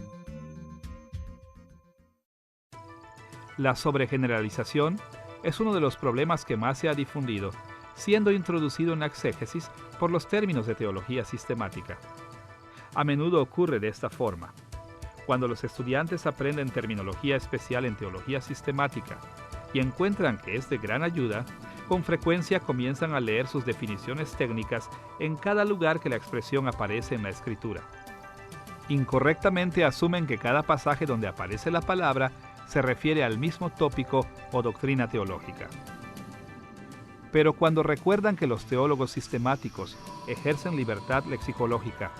[SPEAKER 1] La sobregeneralización es uno de los problemas que más se ha difundido, siendo introducido en la exégesis por los términos de teología sistemática. A menudo ocurre de esta forma. Cuando los estudiantes aprenden terminología especial en teología sistemática y encuentran que es de gran ayuda, con frecuencia comienzan a leer sus definiciones técnicas en cada lugar que la expresión aparece en la Escritura. Incorrectamente asumen que cada pasaje donde aparece la palabra se refiere al mismo tópico o doctrina teológica. Pero cuando recuerdan que los teólogos sistemáticos ejercen libertad lexicológica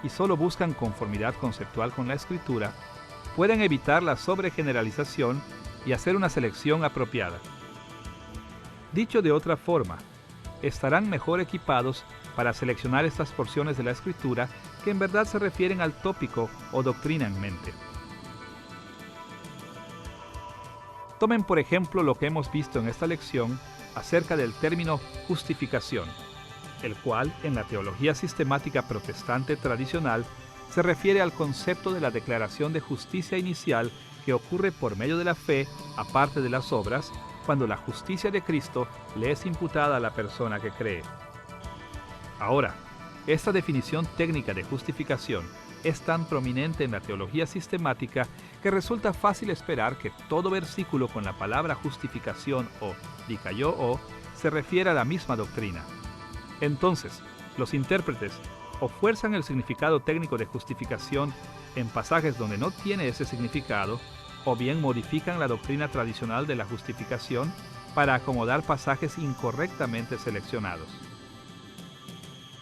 [SPEAKER 1] y solo buscan conformidad conceptual con la Escritura, pueden evitar la sobregeneralización y hacer una selección apropiada. Dicho de otra forma, estarán mejor equipados para seleccionar estas porciones de la Escritura que en verdad se refieren al tópico o doctrina en mente. Tomen por ejemplo lo que hemos visto en esta lección acerca del término justificación, el cual en la teología sistemática protestante tradicional se refiere al concepto de la declaración de justicia inicial que ocurre por medio de la fe, aparte de las obras, cuando la justicia de Cristo le es imputada a la persona que cree. Ahora, esta definición técnica de justificación es tan prominente en la teología sistemática que resulta fácil esperar que todo versículo con la palabra justificación o dikaiō se refiere a la misma doctrina. Entonces, los intérpretes o fuerzan el significado técnico de justificación en pasajes donde no tiene ese significado, o bien modifican la doctrina tradicional de la justificación para acomodar pasajes incorrectamente seleccionados.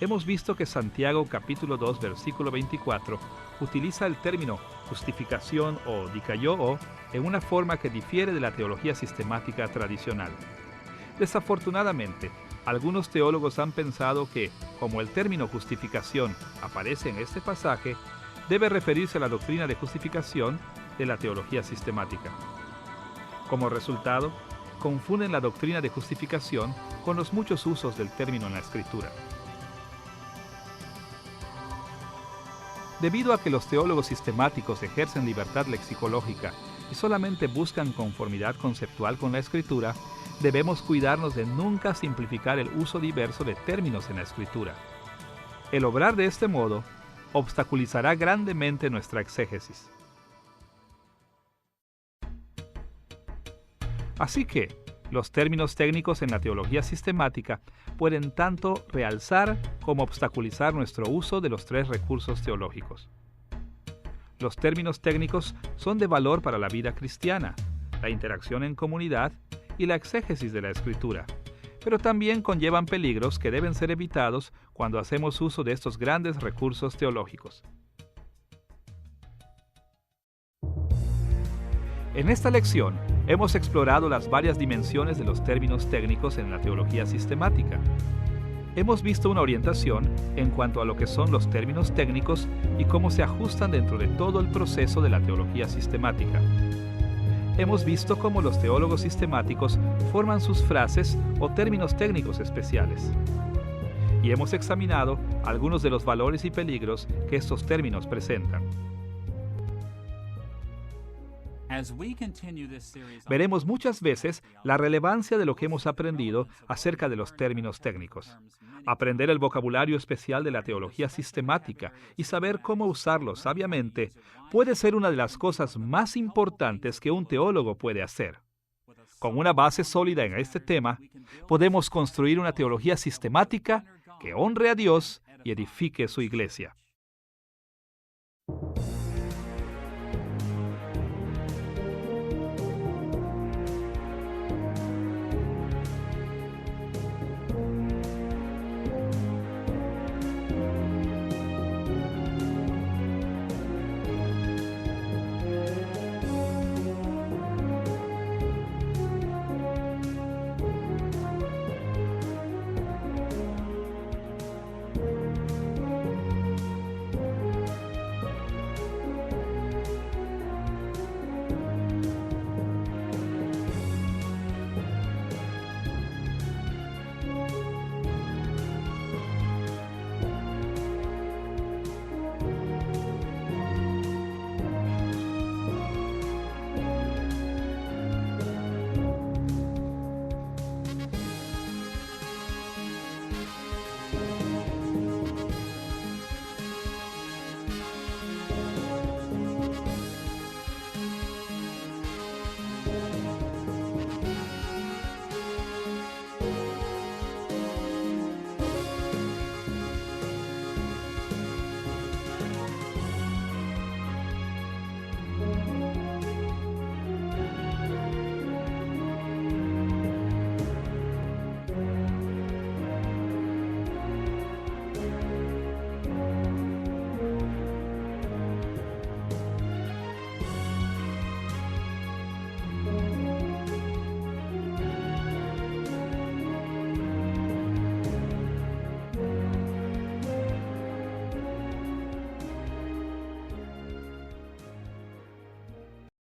[SPEAKER 1] Hemos visto que Santiago capítulo 2 versículo 24 utiliza el término justificación o dikaiō en una forma que difiere de la teología sistemática tradicional. Desafortunadamente, algunos teólogos han pensado que, como el término justificación aparece en este pasaje, debe referirse a la doctrina de justificación de la teología sistemática. Como resultado, confunden la doctrina de justificación con los muchos usos del término en la Escritura. Debido a que los teólogos sistemáticos ejercen libertad lexicológica y solamente buscan conformidad conceptual con la Escritura, debemos cuidarnos de nunca simplificar el uso diverso de términos en la Escritura. El obrar de este modo obstaculizará grandemente nuestra exégesis. Así que, los términos técnicos en la teología sistemática pueden tanto realzar como obstaculizar nuestro uso de los tres recursos teológicos. Los términos técnicos son de valor para la vida cristiana, la interacción en comunidad y la exégesis de la Escritura, pero también conllevan peligros que deben ser evitados cuando hacemos uso de estos grandes recursos teológicos. En esta lección, hemos explorado las varias dimensiones de los términos técnicos en la teología sistemática. Hemos visto una orientación en cuanto a lo que son los términos técnicos y cómo se ajustan dentro de todo el proceso de la teología sistemática. Hemos visto cómo los teólogos sistemáticos forman sus frases o términos técnicos especiales. Y hemos examinado algunos de los valores y peligros que estos términos presentan. Veremos muchas veces la relevancia de lo que hemos aprendido acerca de los términos técnicos. Aprender el vocabulario especial de la teología sistemática y saber cómo usarlo sabiamente puede ser una de las cosas más importantes que un teólogo puede hacer. Con una base sólida en este tema, podemos construir una teología sistemática que honre a Dios y edifique su iglesia.